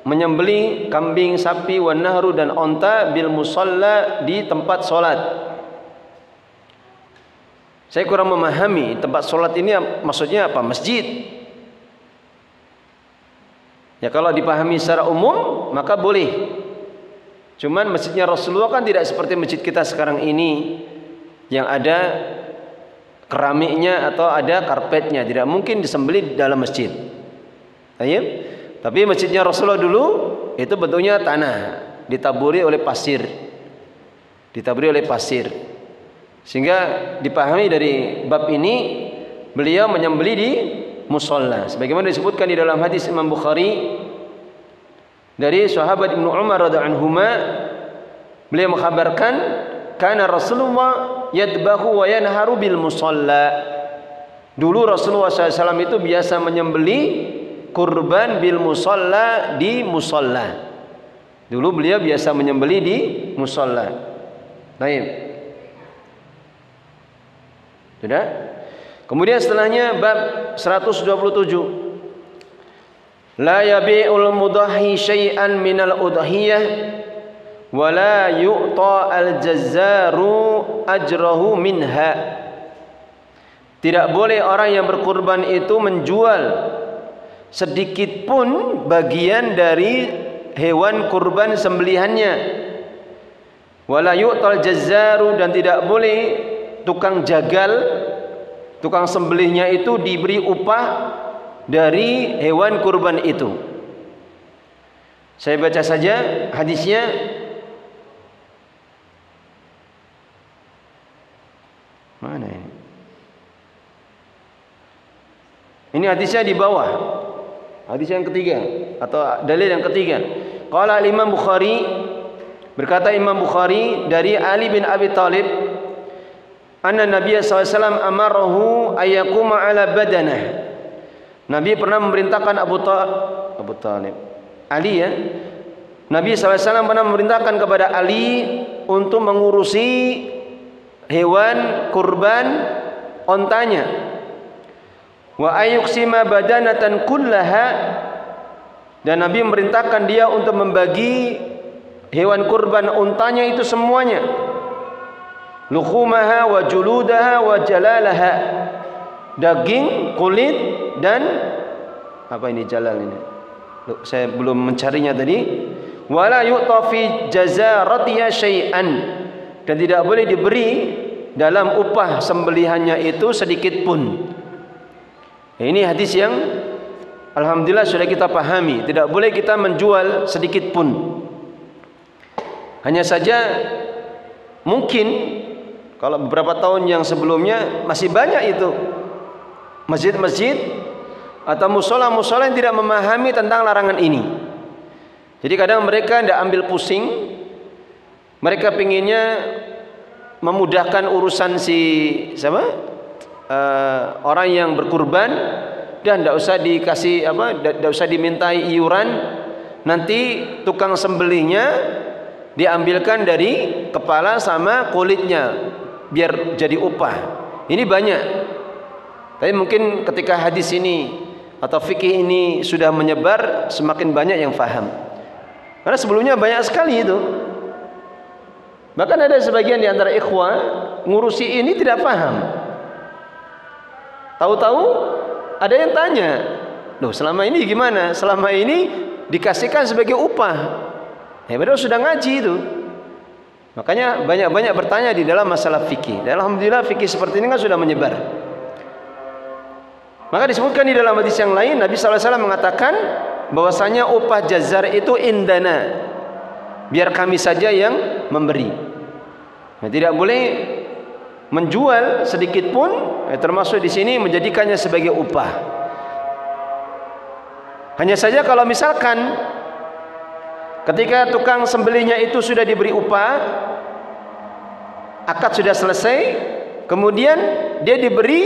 menyembelih kambing, sapi, wan nahru dan onta bil musalla di tempat salat. Saya kurang memahami tempat salat ini maksudnya apa? Masjid. Ya kalau dipahami secara umum maka boleh. Cuman masjidnya Rasulullah kan tidak seperti masjid kita sekarang ini yang ada keramiknya atau ada karpetnya, tidak mungkin disembelih di dalam masjid. Tapi masjidnya Rasulullah dulu itu bentuknya tanah, ditaburi oleh pasir. Sehingga dipahami dari bab ini beliau menyembelih di musalla. Sebagaimana disebutkan di dalam hadis Imam Bukhari dari sahabat Ibnu Umar radhiyallahu anhuma, beliau mengkhabarkan kana Rasulullah yadbahu wa yanharu bil musalla. Dulu Rasulullah SAW itu biasa menyembelih kurban bil musalla, di musalla. Dulu beliau biasa menyembelih di musalla. Baik. Sudah? Kemudian setelahnya bab 127. La yabi'ul mudahhi syai'an minal udhiyah wala yu'ta al-jazzaru ajrahu minha. Tidak boleh orang yang berkurban itu menjual sedikit pun bagian dari hewan kurban sembelihannya. Wala yu'ta al-jazzaru, dan tidak boleh tukang jagal, tukang sembelihnya itu diberi upah dari hewan kurban itu. Saya baca saja hadisnya. Mana ini? Ini hadisnya di bawah. Hadis yang ketiga atau dalil yang ketiga. Qala Imam Bukhari, berkata Imam Bukhari dari Ali bin Abi Thalib, anna Nabi sallallahu alaihi wasallam amarahu ayyakuma ala badanah. Nabi pernah memerintahkan Abu Thalib, Ali ya. Nabi sallallahu alaihi wasallam pernah memerintahkan kepada Ali untuk mengurusi hewan kurban ontanya. Wa ayyuksima badanatan kullaha, dan Nabi memerintahkan dia untuk membagi hewan kurban ontanya itu semuanya. Luhumaha wa juludaha wa jalalaha, daging, kulit, dan apa ini jalal ini? Saya belum mencarinya tadi. Wala yu'ta fi jazaratiha syai'an, dan tidak boleh diberi dalam upah sembelihannya itu sedikit pun. Ini hadis yang alhamdulillah sudah kita pahami. Tidak boleh kita menjual sedikit pun. Hanya saja mungkin kalau beberapa tahun yang sebelumnya masih banyak itu masjid-masjid atau musola-musola yang tidak memahami tentang larangan ini. Jadi kadang mereka tidak ambil pusing. Mereka pinginnya memudahkan urusan orang yang berkurban, dan tidak usah dikasih tidak usah dimintai iuran. Nanti tukang sembelihnya diambilkan dari kepala sama kulitnya biar jadi upah. Ini banyak. Tapi mungkin ketika hadis ini atau fikih ini sudah menyebar, semakin banyak yang faham. Karena sebelumnya banyak sekali itu. Bahkan ada sebagian di antara ikhwah ngurusi ini tidak paham. Tahu-tahu ada yang tanya, loh selama ini gimana? Selama ini dikasihkan sebagai upah. Padahal sudah ngaji itu. Makanya banyak-banyak bertanya di dalam masalah fikih. Dan alhamdulillah fikih seperti ini kan sudah menyebar. Maka disebutkan di dalam hadis yang lain, Nabi sallallahu alaihi wasallam mengatakan bahwasanya upah jazar itu indana, biar kami saja yang memberi. Nah, tidak boleh menjual sedikit pun, termasuk di sini menjadikannya sebagai upah. Hanya saja kalau misalkan ketika tukang sembelihnya itu sudah diberi upah, akad sudah selesai, kemudian dia diberi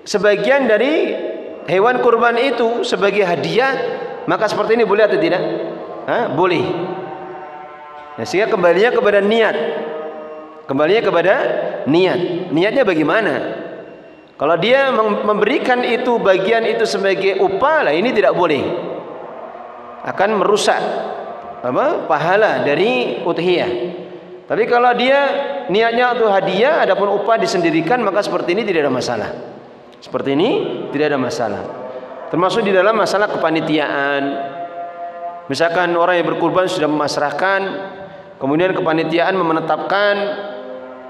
sebagian dari hewan kurban itu sebagai hadiah, maka seperti ini boleh atau tidak? Boleh. Nah, sehingga kembalinya kepada niat. Kembalinya kepada niat. Niatnya bagaimana? Kalau dia memberikan itu bagian itu sebagai upah, lah ini tidak boleh. Akan merusak pahala dari udhiyah. Tapi kalau dia niatnya untuk hadiah, adapun upah disendirikan, maka seperti ini tidak ada masalah. Seperti ini tidak ada masalah. Termasuk di dalam masalah kepanitiaan. Misalkan orang yang berkurban sudah memasrahkan, kemudian kepanitiaan menetapkan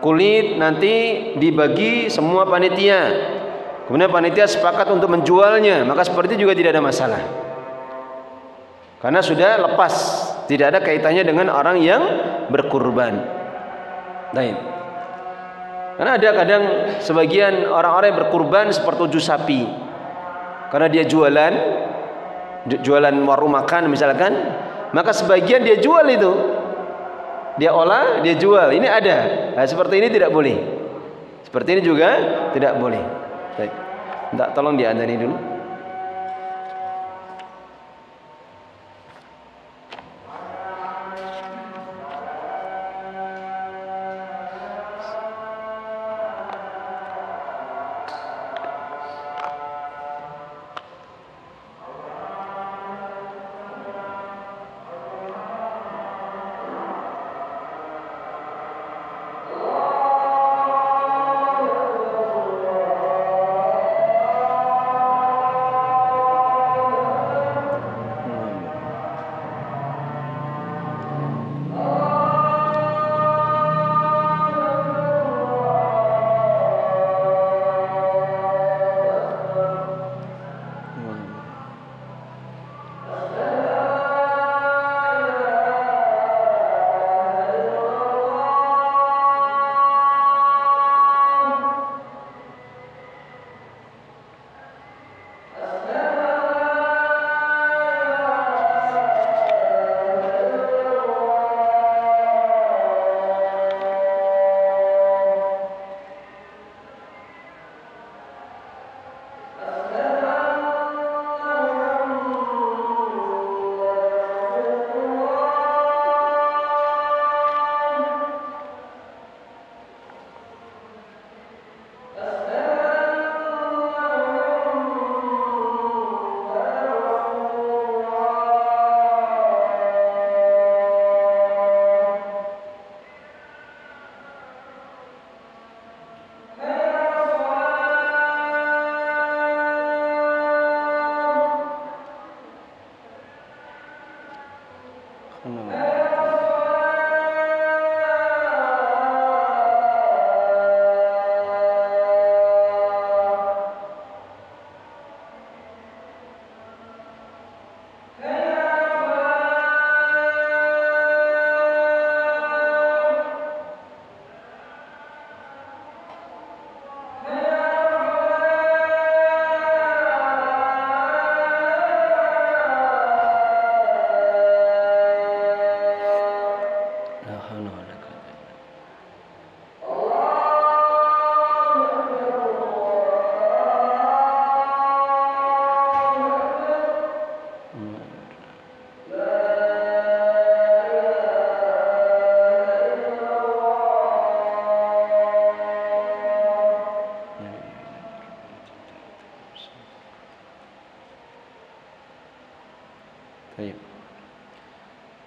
kulit nanti dibagi semua panitia, kemudian panitia sepakat untuk menjualnya, maka seperti itu juga tidak ada masalah, karena sudah lepas, tidak ada kaitannya dengan orang yang berkurban. Baik. Karena ada kadang sebagian orang-orang yang berkurban sepertujuh sapi, karena dia jualan warung makan misalkan, maka sebagian dia jual itu, dia olah, dia jual. Ini ada. Nah, seperti ini tidak boleh. Seperti ini juga tidak boleh. Baik. Minta tolong diadani dulu.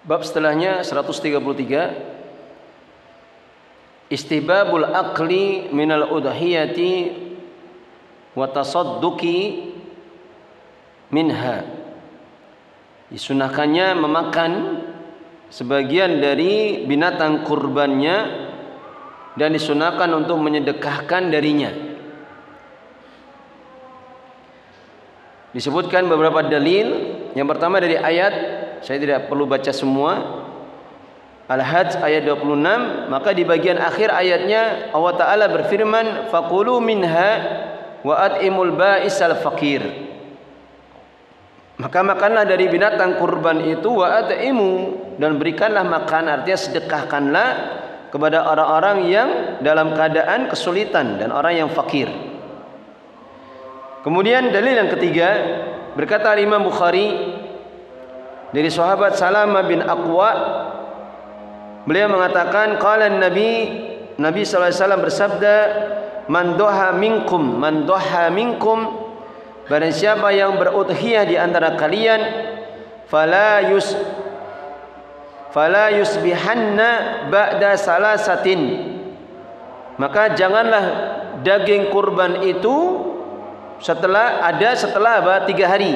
Bab setelahnya 133, istihbabul akli minal udhiyati wa tasadduqi minha. Disunahkannya memakan sebagian dari binatang kurbannya dan disunahkan untuk menyedekahkan darinya. Disebutkan beberapa dalil. Yang pertama dari ayat, saya tidak perlu baca semua, Al-Hajj ayat 26. Maka di bagian akhir ayatnya Allah Ta'ala berfirman, faqulu minha wa at'imul ba'isal faqir. Maka makanlah dari binatang kurban itu, wa at'imu, dan berikanlah makan, artinya sedekahkanlah kepada orang-orang yang dalam keadaan kesulitan dan orang yang fakir. Kemudian dalil yang ketiga, berkata Imam Bukhari dari sahabat Salamah bin Aqwa, beliau mengatakan qala Nabi sallallahu alaihi wasallam bersabda, man doha minkum, barang siapa yang berudhiyah di antara kalian, fala yusbihanna ba'da salasatin, maka janganlah daging kurban itu setelah 3 hari.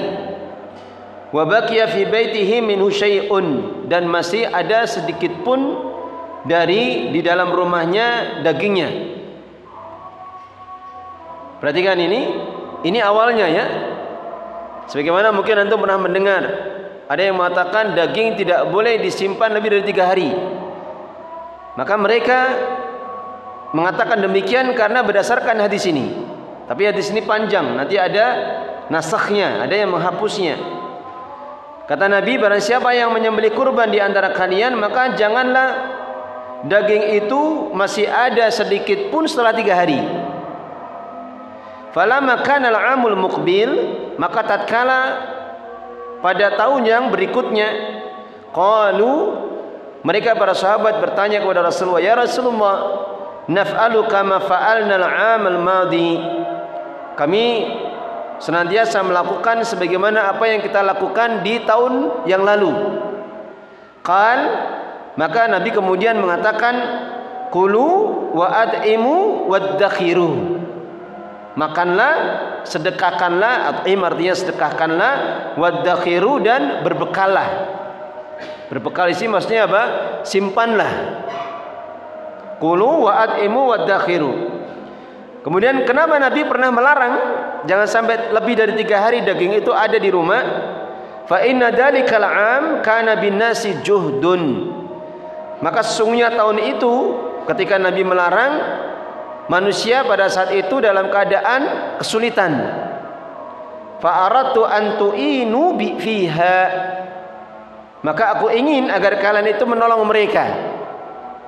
Wa baqiya fi baitihi minhu syai'un, dan masih ada sedikit pun dari di dalam rumahnya dagingnya. Perhatikan ini awalnya ya. Sebagaimana mungkin antum pernah mendengar ada yang mengatakan daging tidak boleh disimpan lebih dari 3 hari. Maka mereka mengatakan demikian karena berdasarkan hadis ini. Tapi hadis ini panjang, nanti ada nasakhnya, ada yang menghapusnya. Kata Nabi, barang siapa yang menyembelih kurban di antara kalian, maka janganlah daging itu masih ada sedikit pun setelah 3 hari. Falamma kana al-'amul muqbil, maka tatkala pada tahun yang berikutnya, qalu, mereka para sahabat bertanya kepada Rasulullah, ya Rasulullah, naf'alu kama fa'alna al-'amal madi. Kami senantiasa melakukan sebagaimana apa yang kita lakukan di tahun yang lalu. Qal, maka Nabi kemudian mengatakan, kulu wa ad'imu waddakhiru, makanlah, sedekahkanlah, at'im artinya sedekahkanlah, waddakhiru, dan berbekallah. Berbekal isi maksudnya apa? Simpanlah. Kulu wa ad'imu waddakhiru. Kemudian kenapa Nabi pernah melarang jangan sampai lebih dari 3 hari daging itu ada di rumah? Fa inna dalikal 'am kana binnasi juhdun. Maka sesungguhnya tahun itu ketika Nabi melarang, manusia pada saat itu dalam keadaan kesulitan. Fa aradtu an tu'inu bi fiha. Maka aku ingin agar kalian itu menolong mereka.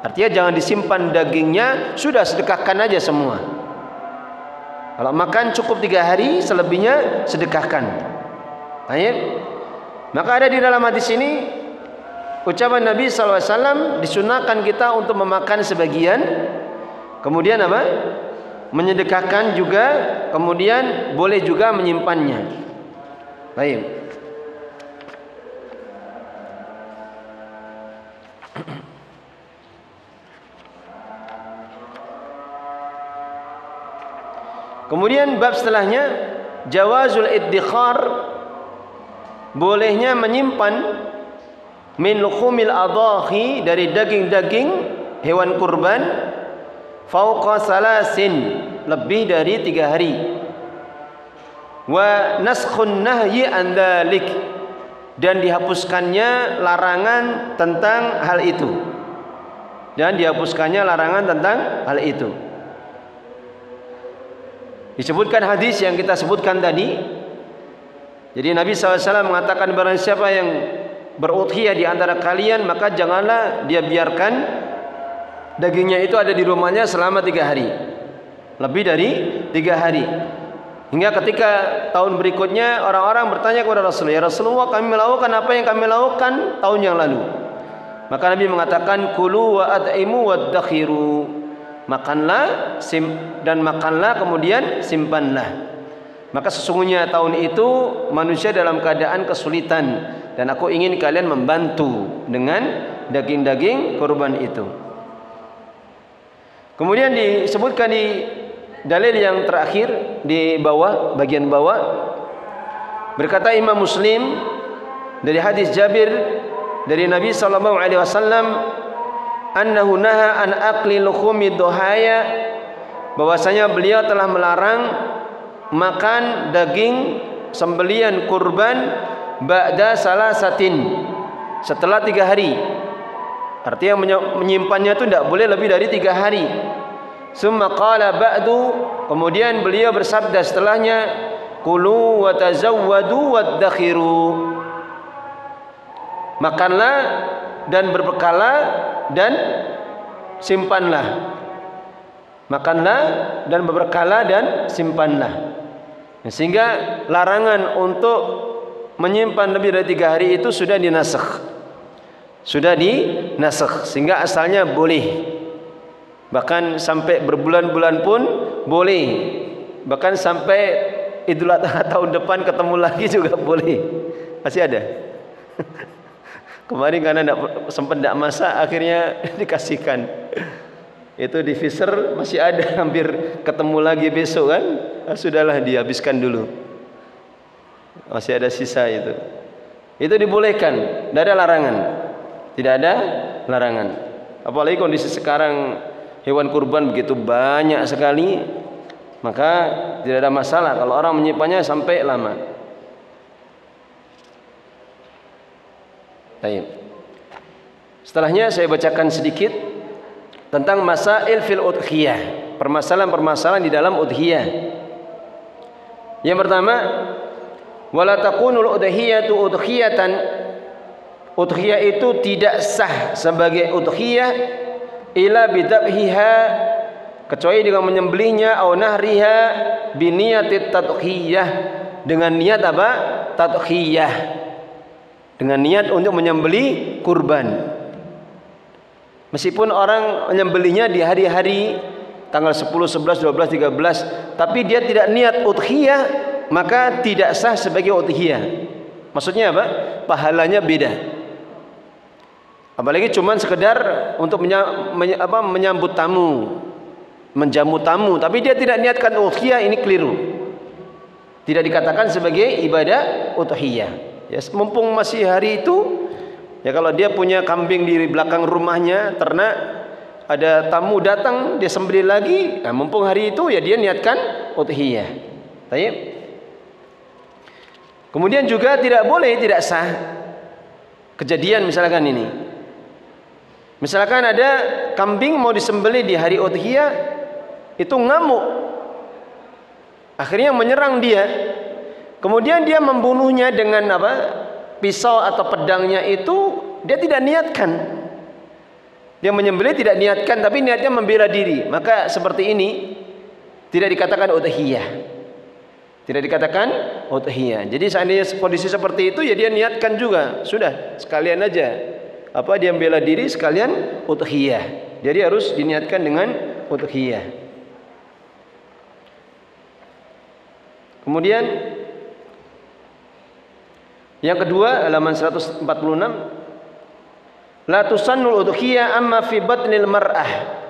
Artinya jangan disimpan dagingnya, sudah sedekahkan aja semua. Kalau makan cukup 3 hari, selebihnya sedekahkan. Baik. Maka ada di dalam hadis ini ucapan Nabi SAW, disunahkan kita untuk memakan sebagian, kemudian apa? Menyedekahkan juga, kemudian boleh juga menyimpannya. Baik. Kemudian bab setelahnya, jawazul iddikhar, bolehnya menyimpan min lukhumil adhahi, dari daging-daging hewan kurban, fauqa salasin, lebih dari 3 hari. Wa naskhun nahyi an dzalik, dan dihapuskannya larangan tentang hal itu. Dan dihapuskannya larangan tentang hal itu. Disebutkan hadis yang kita sebutkan tadi. Jadi Nabi SAW mengatakan, barang siapa yang berudhiyah di antara kalian, maka janganlah dia biarkan dagingnya itu ada di rumahnya selama 3 hari, lebih dari 3 hari. Hingga ketika tahun berikutnya orang-orang bertanya kepada Rasulullah, ya Rasulullah, kami melakukan apa yang kami lakukan tahun yang lalu. Maka Nabi mengatakan, kulu wa ad'imu waddakhiru, makanlah dan makanlah, kemudian simpanlah. Maka sesungguhnya tahun itu manusia dalam keadaan kesulitan, dan aku ingin kalian membantu dengan daging-daging kurban itu. Kemudian disebutkan di dalil yang terakhir di bawah, bagian bawah, berkata Imam Muslim dari hadis Jabir dari Nabi SAW, annahu naha an akli lukhumi dhuhaya, bahwasanya beliau telah melarang makan daging sembelian kurban ba'da salasatin, setelah 3 hari. Artinya menyimpannya itu tidak boleh lebih dari 3 hari. Summa qala ba'du, kemudian beliau bersabda setelahnya, kulu wa tazawwadu waddakhiru, makanlah dan berbekalah dan simpanlah. Makanlah dan berberkala dan simpanlah. Sehingga larangan untuk menyimpan lebih dari 3 hari itu sudah dinasakh. Sudah dinasakh sehingga asalnya boleh. Bahkan sampai berbulan-bulan pun boleh. Bahkan sampai Idul Adha tahun depan ketemu lagi juga boleh. Masih ada. Kemarin karena sempat tidak masak akhirnya dikasihkan. Itu di freezer masih ada, hampir ketemu lagi besok kan. Sudahlah dihabiskan dulu. Masih ada sisa itu. Itu dibolehkan, tidak ada larangan. Tidak ada larangan. Apalagi kondisi sekarang hewan kurban begitu banyak sekali, maka tidak ada masalah kalau orang menyimpannya sampai lama. Baik. Setelahnya saya bacakan sedikit tentang masail fil udhiyah, permasalahan-permasalahan di dalam udhiyah. Yang pertama, wala takunul udhiyatu udhiyatan. Udhiyah itu tidak sah sebagai udhiyah ila bidabhiha, kecuali dengan menyembelihnya, au nahriha biniyatit tadhiyah, dengan niat apa? Tadhiyah, dengan niat untuk menyembelih kurban. Meskipun orang menyembelihnya di hari-hari tanggal 10, 11, 12, 13, tapi dia tidak niat udhiyah, maka tidak sah sebagai udhiyah. Maksudnya apa? Pahalanya beda. Apalagi cuman sekedar untuk menyambut tamu, menjamu tamu, tapi dia tidak niatkan udhiyah, ini keliru. Tidak dikatakan sebagai ibadah udhiyah. Ya, mumpung masih hari itu, ya kalau dia punya kambing di belakang rumahnya, ternak, ada tamu datang, dia sembelih lagi, nah mumpung hari itu ya dia niatkan udhiyah. Baik. Kemudian juga tidak boleh, tidak sah kejadian misalkan ini. Misalkan ada kambing mau disembelih di hari udhiyah, itu ngamuk. Akhirnya menyerang dia. Kemudian dia membunuhnya dengan apa? Pisau atau pedangnya itu dia tidak niatkan. Dia menyembelih tidak niatkan, tapi niatnya membela diri. Maka seperti ini tidak dikatakan udhiyah. Tidak dikatakan udhiyah. Jadi seandainya kondisi seperti itu ya dia niatkan juga. Sudah, sekalian aja. Apa dia membela diri sekalian udhiyah. Jadi harus diniatkan dengan udhiyah. Kemudian yang kedua, halaman 146, la tusannul udhiyah amma fi batnil mar'ah.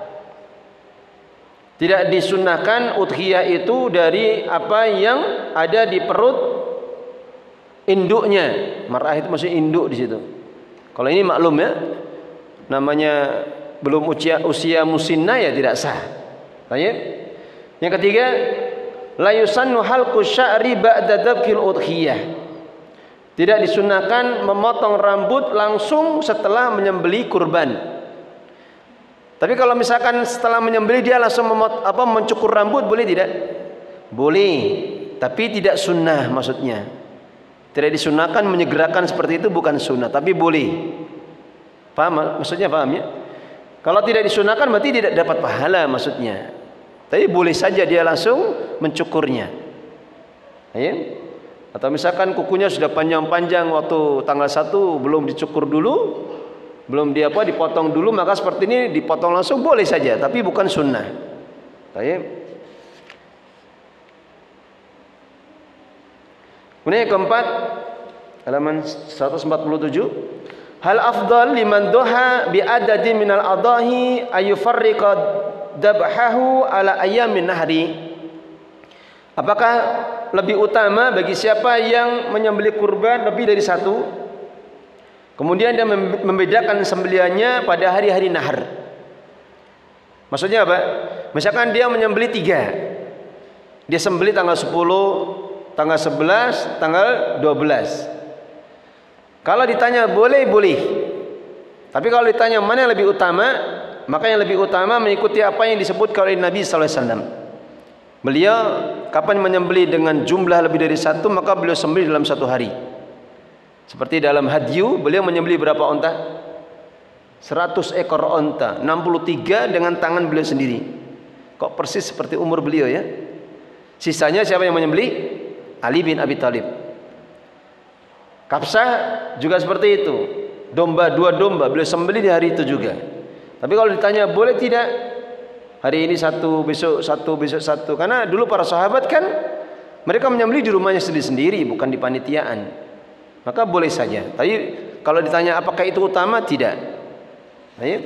Tidak disunnahkan udhiyah itu dari apa yang ada di perut induknya. Mar'ah itu maksudnya induk di situ. Kalau ini maklum ya, namanya belum usia musinnah ya tidak sah. Baik. Yang ketiga, la yusannu halqu sya'ri ba'da dzabhil udhiyah. Tidak disunahkan memotong rambut langsung setelah menyembelih kurban. Tapi kalau misalkan setelah menyembelih dia langsung mencukur rambut, boleh tidak? Boleh, tapi tidak sunnah maksudnya. Tidak disunahkan menyegerakan seperti itu, bukan sunnah, tapi boleh. Paham? Maksudnya paham ya? Kalau tidak disunahkan berarti tidak dapat pahala maksudnya. Tapi boleh saja dia langsung mencukurnya. Ya? Atau misalkan kukunya sudah panjang-panjang waktu tanggal 1 belum dicukur dulu, belum dipotong dulu, maka seperti ini dipotong langsung boleh saja, tapi bukan sunnah. Baik. Kemudian yang keempat, halaman 147, hal afdal liman doha bi adadin minal adahi ayufarriqa dabhahu ala ayyamin nahri. Apakah lebih utama bagi siapa yang menyembelih kurban lebih dari satu, kemudian dia membedakan sembelihannya pada hari-hari nahar? Maksudnya apa? Misalkan dia menyembelih 3, dia sembelih tanggal 10, tanggal 11, tanggal 12. Kalau ditanya boleh, boleh. Tapi kalau ditanya mana yang lebih utama, maka yang lebih utama mengikuti apa yang disebut oleh Nabi SAW. Beliau kapan menyembelih dengan jumlah lebih dari 1, maka beliau sembelih dalam 1 hari. Seperti dalam hadyu, beliau menyembelih berapa unta? 100 ekor onta, 63 dengan tangan beliau sendiri. Kok persis seperti umur beliau ya. Sisanya siapa yang menyembelih? Ali bin Abi Thalib. Kapsah juga seperti itu. Domba, 2 domba beliau sembelih di hari itu juga. Tapi kalau ditanya boleh tidak? Hari ini 1, besok 1, besok 1. Karena dulu para sahabat kan mereka menyembelih di rumahnya sendiri-sendiri, bukan di panitiaan. Maka boleh saja. Tapi kalau ditanya apakah itu utama? Tidak. Baik.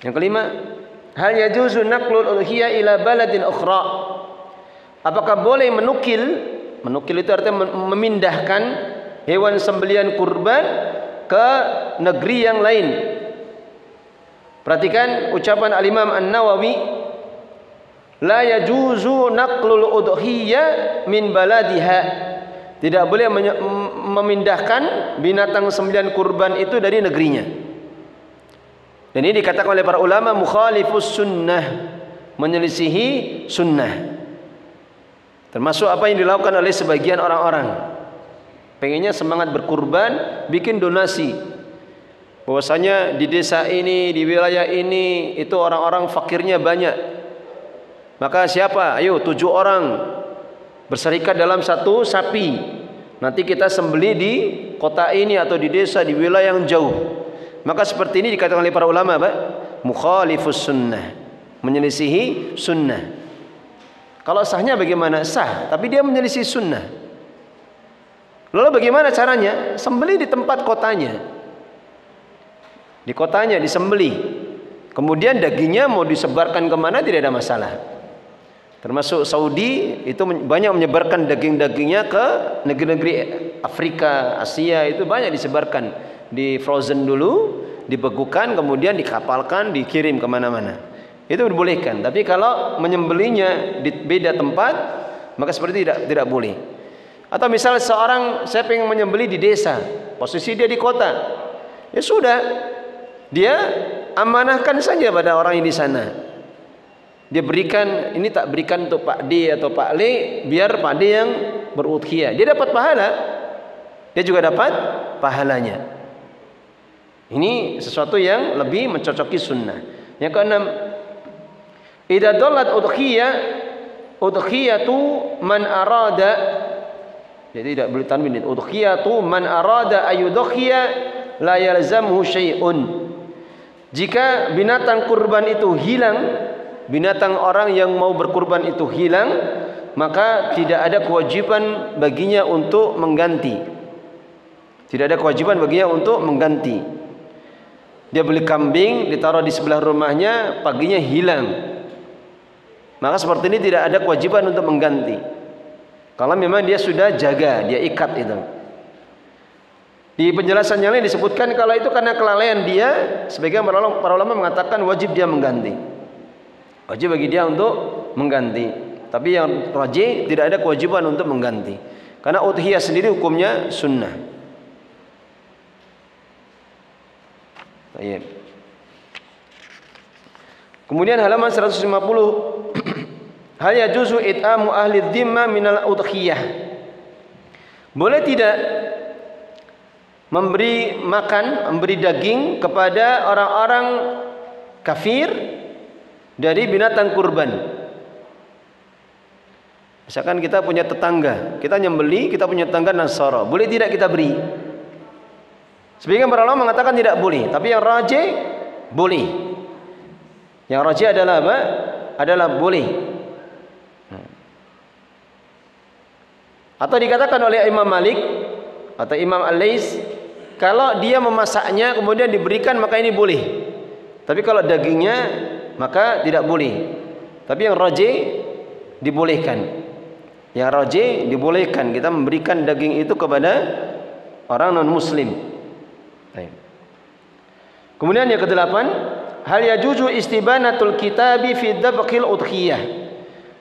Yang kelima, hal yajuzu naqlul udhiyah ila baladin ukhra. Apakah boleh menukil itu artinya memindahkan hewan sembelihan kurban ke negeri yang lain. Perhatikan ucapan Al-Imam An-Nawawi, la yajuzu naqlul udhiyah min baladiha. Tidak boleh memindahkan binatang sembelihan kurban itu dari negerinya. Dan ini dikatakan oleh para ulama mukhalifus sunnah, menyelisihi sunnah. Termasuk apa yang dilakukan oleh sebagian orang-orang. Pengennya semangat berkurban, bikin donasi. Bahwasanya di desa ini, di wilayah ini itu orang-orang fakirnya banyak. Maka siapa? Ayo 7 orang berserikat dalam 1 sapi. Nanti kita sembelih di kota ini atau di desa, di wilayah yang jauh. Maka seperti ini dikatakan oleh para ulama, Pak, mukhalifus sunnah, menyelisihi sunnah. Kalau sahnya bagaimana? Sah, tapi dia menyelisih sunnah. Lalu bagaimana caranya? Sembelih di tempat kotanya. Di kotanya disembelih. Kemudian dagingnya mau disebarkan kemana tidak ada masalah. Termasuk Saudi itu banyak menyebarkan daging-dagingnya ke negeri-negeri Afrika, Asia, itu banyak disebarkan. Di frozen dulu, dibekukan, kemudian dikapalkan, dikirim kemana-mana. Itu dibolehkan. Tapi kalau menyembelihnya di beda tempat, maka seperti tidak boleh. Atau misalnya seorang, saya pengen menyembelih di desa, posisi dia di kota, ya sudah, dia amanahkan saja pada orang yang di sana. Dia berikan, ini tak berikan untuk Pak D atau Pak Le, biar Pak D yang berudhiyah. Dia dapat pahala, dia juga dapat pahalanya. Ini sesuatu yang lebih mencocoki sunnah. Yang keenam, idza dallat udhiyatu man arada, jadi tidak boleh tanwin. Udhiyatu man arada ayudhiya la yalzamhu syai'un. Jika binatang kurban itu hilang, binatang orang yang mau berkurban itu hilang, maka tidak ada kewajiban baginya untuk mengganti. Tidak ada kewajiban baginya untuk mengganti. Dia beli kambing, ditaruh di sebelah rumahnya, paginya hilang. Maka seperti ini tidak ada kewajiban untuk mengganti. Kalau memang dia sudah jaga, dia ikat itu. Di penjelasan yang lain disebutkan kalau itu karena kelalaian dia, sebagian para ulama mengatakan wajib dia mengganti. Wajib bagi dia untuk mengganti. Tapi yang rajih tidak ada kewajiban untuk mengganti. Karena udhiyah sendiri hukumnya sunnah. Baik. Kemudian halaman 150. Hal yajuzu it'amu ahli dhimma minal udhiyah. Boleh tidak memberi makan, memberi daging kepada orang-orang kafir dari binatang kurban. Misalkan kita punya tetangga, kita nyembeli, kita punya tetangga Nasara, boleh tidak kita beri? Sebagian para ulama mengatakan tidak boleh, tapi yang rajih boleh. Yang rajih adalah apa? Adalah boleh. Atau dikatakan oleh Imam Malik atau Imam Al-Lais, kalau dia memasaknya kemudian diberikan maka ini boleh. Tapi kalau dagingnya maka tidak boleh. Tapi yang rajih dibolehkan. Yang rajih dibolehkan kita memberikan daging itu kepada orang non muslim. Kemudian yang kedelapan, hal yajuzu istibanatul kitabi fi dzabhil udhiyah.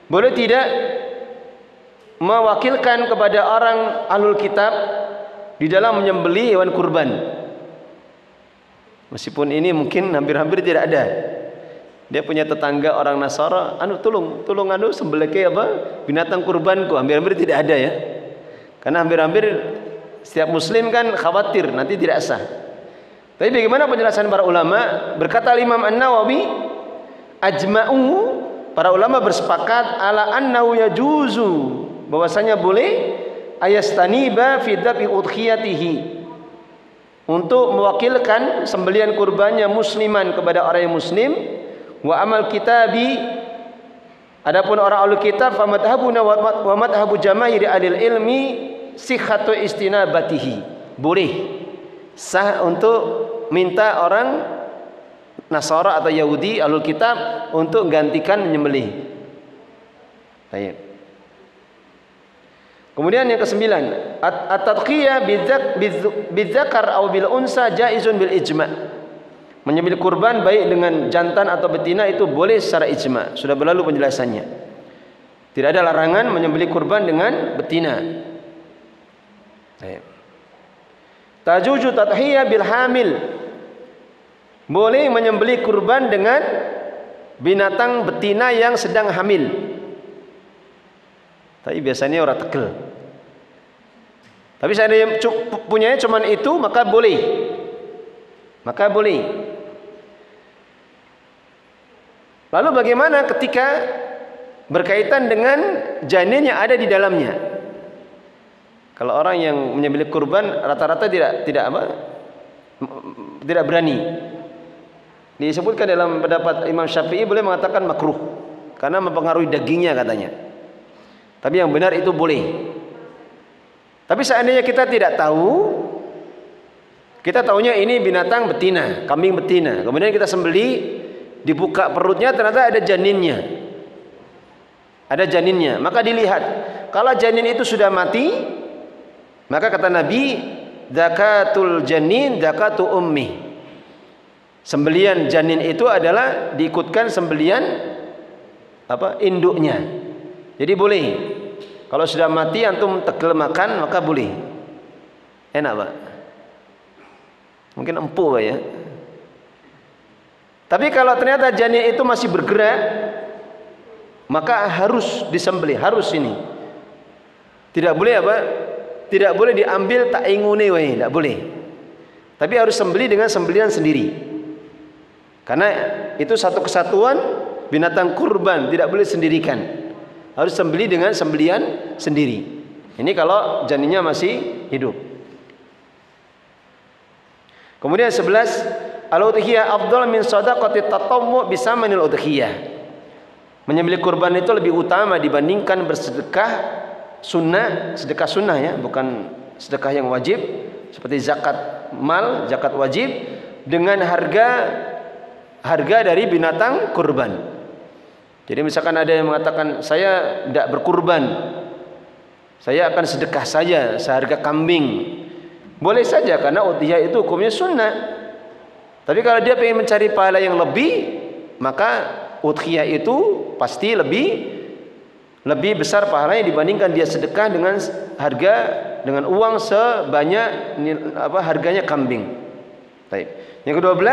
Boleh tidak mewakilkan kepada orang ahlul kitab di dalam menyembelih hewan kurban? Meskipun ini mungkin hampir-hampir tidak ada. Dia punya tetangga orang Nasara, tolong sembelih apa? Binatang kurbanku. Hampir-hampir tidak ada ya. Karena hampir-hampir setiap muslim kan khawatir nanti tidak sah. Tapi bagaimana penjelasan para ulama? Berkata Imam An-Nawawi, ajma'u, para ulama bersepakat ala annahu yajuzu, bahwasanya boleh ayastaniba fi dzabhi udhiyatihi, untuk mewakilkan sembelihan kurbannya musliman kepada orang yang muslim, wa amal kitabi, adapun orang ahli kitab, fa madhhabuna wa madhhabu jamaahiri ahli ilmi sihhatu istinabatihi, boleh sah untuk minta orang Nasara atau Yahudi ahlul kitab untuk gantikan menyembelih. Baik. Kemudian yang kesembilan, at-tadhiyah bidzakar aw bil unsa jaizun bil ijma'. Menyembelih kurban baik dengan jantan atau betina itu boleh secara ijma'. Sudah berlalu penjelasannya. Tidak ada larangan menyembelih kurban dengan betina. Baik. Tajuju tadhiyah bil hamil. Boleh menyembelih kurban dengan binatang betina yang sedang hamil. Tapi biasanya orang Tegal. Tapi saya punyanya cuma itu, maka boleh. Maka boleh. Lalu bagaimana ketika berkaitan dengan janin yang ada di dalamnya? Kalau orang yang menyembelih kurban rata-rata tidak berani. Disebutkan dalam pendapat Imam Syafi'i boleh mengatakan makruh karena mempengaruhi dagingnya katanya. Tapi yang benar itu boleh. Tapi seandainya kita tidak tahu, kita tahunya ini binatang betina, kambing betina. Kemudian kita sembelih, dibuka perutnya ternyata ada janinnya. Ada janinnya, maka dilihat. Kalau janin itu sudah mati, maka kata Nabi, zakatul janin zakatu ummi. Sembelian janin itu adalah diikutkan sembelian induknya. Jadi boleh. Kalau sudah mati antum tegel makan maka boleh. Enak, Pak. Mungkin empuk, Pak, ya. Tapi kalau ternyata janin itu masih bergerak, maka harus disembelih, harus ini. Tidak boleh Tidak boleh diambil tak ingune wae, tidak boleh. Tapi harus sembelih dengan sembelihan sendiri. Karena itu satu kesatuan binatang kurban, tidak boleh sendirikan. Harus sembelih dengan sembelihan sendiri. Ini kalau janinnya masih hidup. Kemudian 11, al-udhiyah afdal min shadaqati tatawwu bisamanil udhiyah. Menyembelih kurban itu lebih utama dibandingkan bersedekah sunnah, sedekah sunnah ya, bukan sedekah yang wajib seperti zakat mal, zakat wajib dengan harga dari binatang kurban. Jadi misalkan ada yang mengatakan saya tidak berkurban, saya akan sedekah saja seharga kambing. Boleh saja karena udhiyah itu hukumnya sunnah. Tapi kalau dia ingin mencari pahala yang lebih, maka udhiyah itu pasti lebih besar pahalanya dibandingkan dia sedekah dengan uang sebanyak harganya kambing. Baik. Yang ke-12,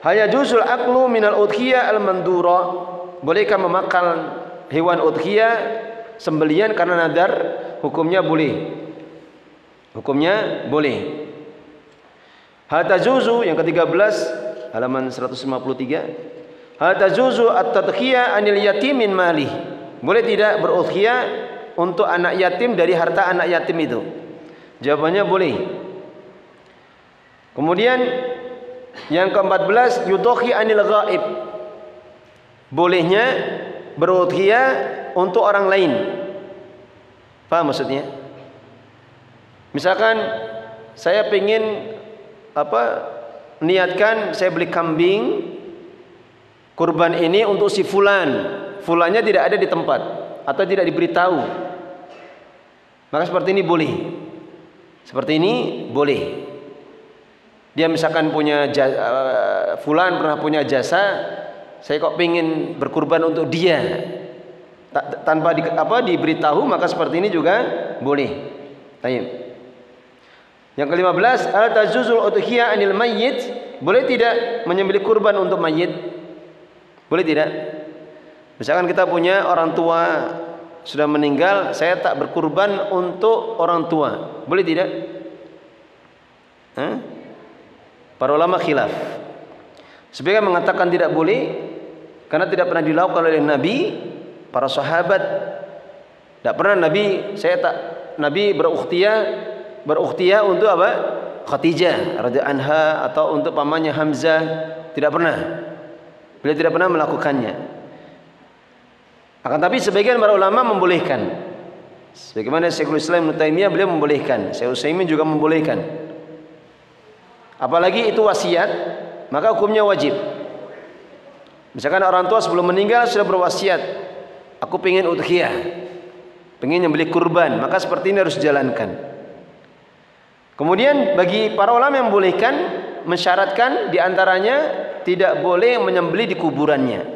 hanya juzul aklu minal udhiyah al-mandura. Bolehkah memakan hewan udhiyah sembelian karena nadar? Hukumnya boleh. Hukumnya boleh. Hal tajuzu yang ke-13 halaman 153. Hal tajuzu at-tadhiyah anil yatimin malih. Boleh tidak berudhiyah untuk anak yatim dari harta anak yatim itu? Jawabannya boleh. Kemudian yang ke-14 yudhi anil ghaib. Bolehnya berudhiyah untuk orang lain. Paham maksudnya? Misalkan saya pengen niatkan saya beli kambing kurban ini untuk si fulan. Fulannya tidak ada di tempat atau tidak diberitahu. Maka seperti ini boleh. Seperti ini boleh. Dia misalkan punya fulan pernah punya jasa, saya kok pengen berkurban untuk dia tanpa diberitahu, maka seperti ini juga boleh. Baik. Yang ke-15, al tazuzul udhiyah anil mayyit. Boleh tidak menyembelih kurban untuk mayit? Boleh tidak? Misalkan kita punya orang tua sudah meninggal, saya tak berkurban untuk orang tua. Boleh tidak? Para ulama khilaf. Sebagian mengatakan tidak boleh karena tidak pernah dilakukan oleh Nabi, para sahabat. Tidak pernah Nabi berukhtiya untuk apa? Khadijah radhiyallahu anha atau untuk pamannya Hamzah, tidak pernah. Beliau tidak pernah melakukannya. Akan tapi sebagian para ulama membolehkan. Sebagaimana Syekhul Islam Ibnu Taimiyah, beliau membolehkan. Syekh Utsaimin juga membolehkan. Apalagi itu wasiat, maka hukumnya wajib. Misalkan orang tua sebelum meninggal sudah berwasiat, aku pengen udhiyah, pengen nyembelih kurban, maka seperti ini harus dijalankan. Kemudian bagi para ulama yang membolehkan, mensyaratkan diantaranya tidak boleh menyembelih di kuburannya.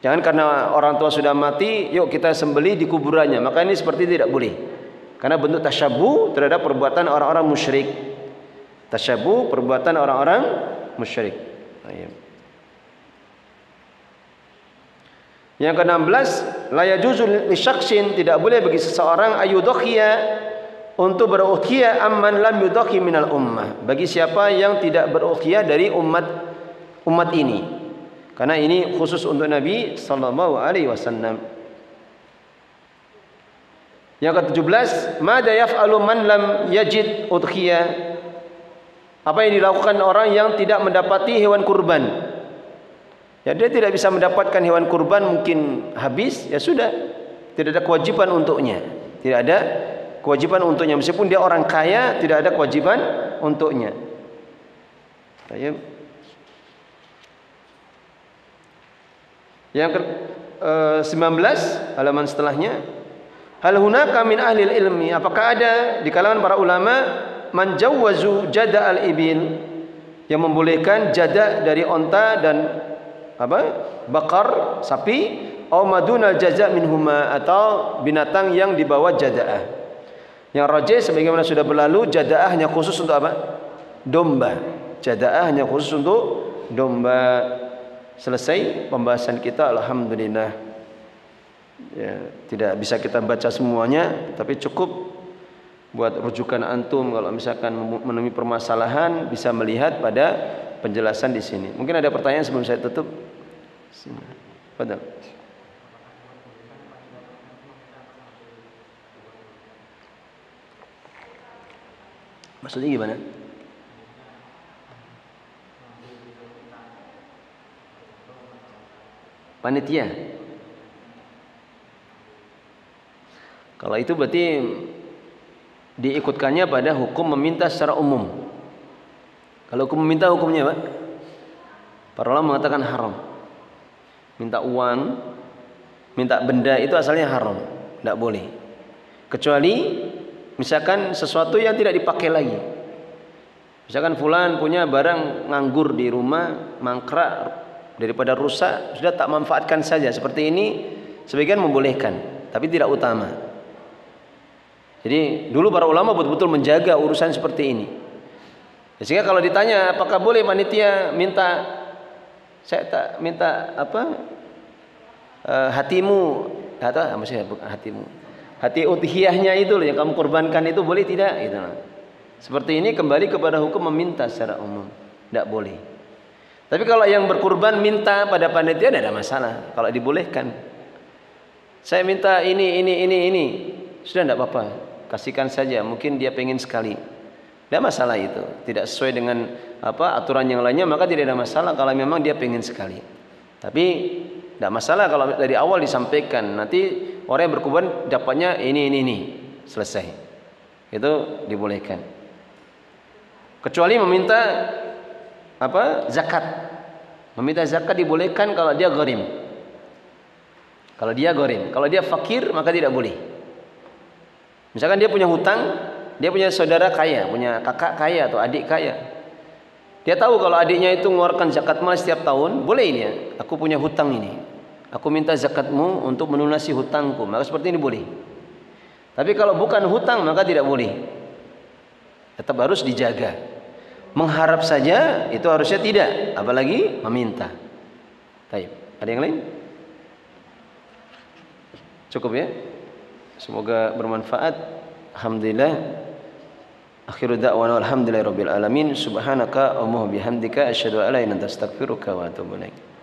Jangan karena orang tua sudah mati, yuk kita sembelih di kuburannya. Maka ini seperti tidak boleh. Karena bentuk tasyabuh terhadap perbuatan orang-orang musyrik. Tasyabuh perbuatan orang-orang musyrik. Yang ke-16, la yajuzu li syakhsin, tidak boleh bagi seseorang ayudhiya untuk berudhiyah amman lam yudhi minal ummah, bagi siapa yang tidak berudhiyah dari umat ini. Karena ini khusus untuk Nabi sallallahu alaihi wasallam. Yang ke-17, madza yaf'alu man lam yajid udhiyah, apa yang dilakukan orang yang tidak mendapati hewan kurban. Ya, dia tidak bisa mendapatkan hewan kurban, mungkin habis, ya sudah, tidak ada kewajiban untuknya. Tidak ada kewajiban untuknya, meskipun dia orang kaya, tidak ada kewajiban untuknya. Yang ke-19 halaman setelahnya, hal hunaka min ahli ilmi, apakah ada di kalangan para ulama man jawwazu jada al-ibil, yang membolehkan jada dari onta dan bakar sapi, au madunal jaza minhuma, atau binatang yang dibawa jadaah. Yang rajih sebagaimana sudah berlalu, jadaah hanya khusus untuk apa? Domba. Jadaah hanya khusus untuk domba. Selesai pembahasan kita, alhamdulillah. Ya, tidak bisa kita baca semuanya, tapi cukup buat rujukan antum kalau misalkan menemui permasalahan, bisa melihat pada penjelasan di sini. Mungkin ada pertanyaan sebelum saya tutup. Padahal. Maksudnya gimana? Panitia. Kalau itu berarti diikutkannya pada hukum meminta secara umum. Kalau hukum meminta, hukumnya apa? Para ulama mengatakan haram. Minta uang, minta benda itu asalnya haram, tidak boleh. Kecuali misalkan sesuatu yang tidak dipakai lagi. Misalkan fulan punya barang nganggur di rumah, mangkrak, daripada rusak, sudah tak manfaatkan saja. Seperti ini sebagian membolehkan, tapi tidak utama. Jadi dulu para ulama betul-betul menjaga urusan seperti ini. Sehingga kalau ditanya apakah boleh panitia minta, saya tak minta hatimu, atau maksudnya bukan hatimu, hati udhiyahnya itu loh yang kamu korbankan, itu boleh tidak? Gitu. Seperti ini kembali kepada hukum meminta secara umum, tidak boleh. Tapi kalau yang berkurban minta pada panitia, tidak ada masalah. Kalau dibolehkan, saya minta ini, sudah tidak apa-apa, kasihkan saja. Mungkin dia pengen sekali, tidak masalah itu. Tidak sesuai dengan aturan yang lainnya, maka tidak ada masalah kalau memang dia pengen sekali. Tapi tidak masalah kalau dari awal disampaikan. Nanti orang yang berkurban dapatnya ini, selesai. Itu dibolehkan. Kecuali meminta zakat. Meminta zakat dibolehkan kalau dia gharim. Kalau dia fakir maka tidak boleh. Misalkan dia punya hutang, dia punya saudara kaya, punya kakak kaya atau adik kaya. Dia tahu kalau adiknya itu mengeluarkan zakat mal setiap tahun, boleh ini ya, aku punya hutang ini, aku minta zakatmu untuk melunasi hutangku, maka seperti ini boleh. Tapi kalau bukan hutang maka tidak boleh. Tetap harus dijaga. Mengharap saja itu harusnya tidak, apalagi meminta. Baik, ada yang lain? Cukup ya? Semoga bermanfaat. Alhamdulillah. Akhiru da'wana alhamdulillahirabbil alamin. Subhanaka Allahumma bihamdika asyhadu an la ilaha illa anta astaghfiruka wa atubu ilaik.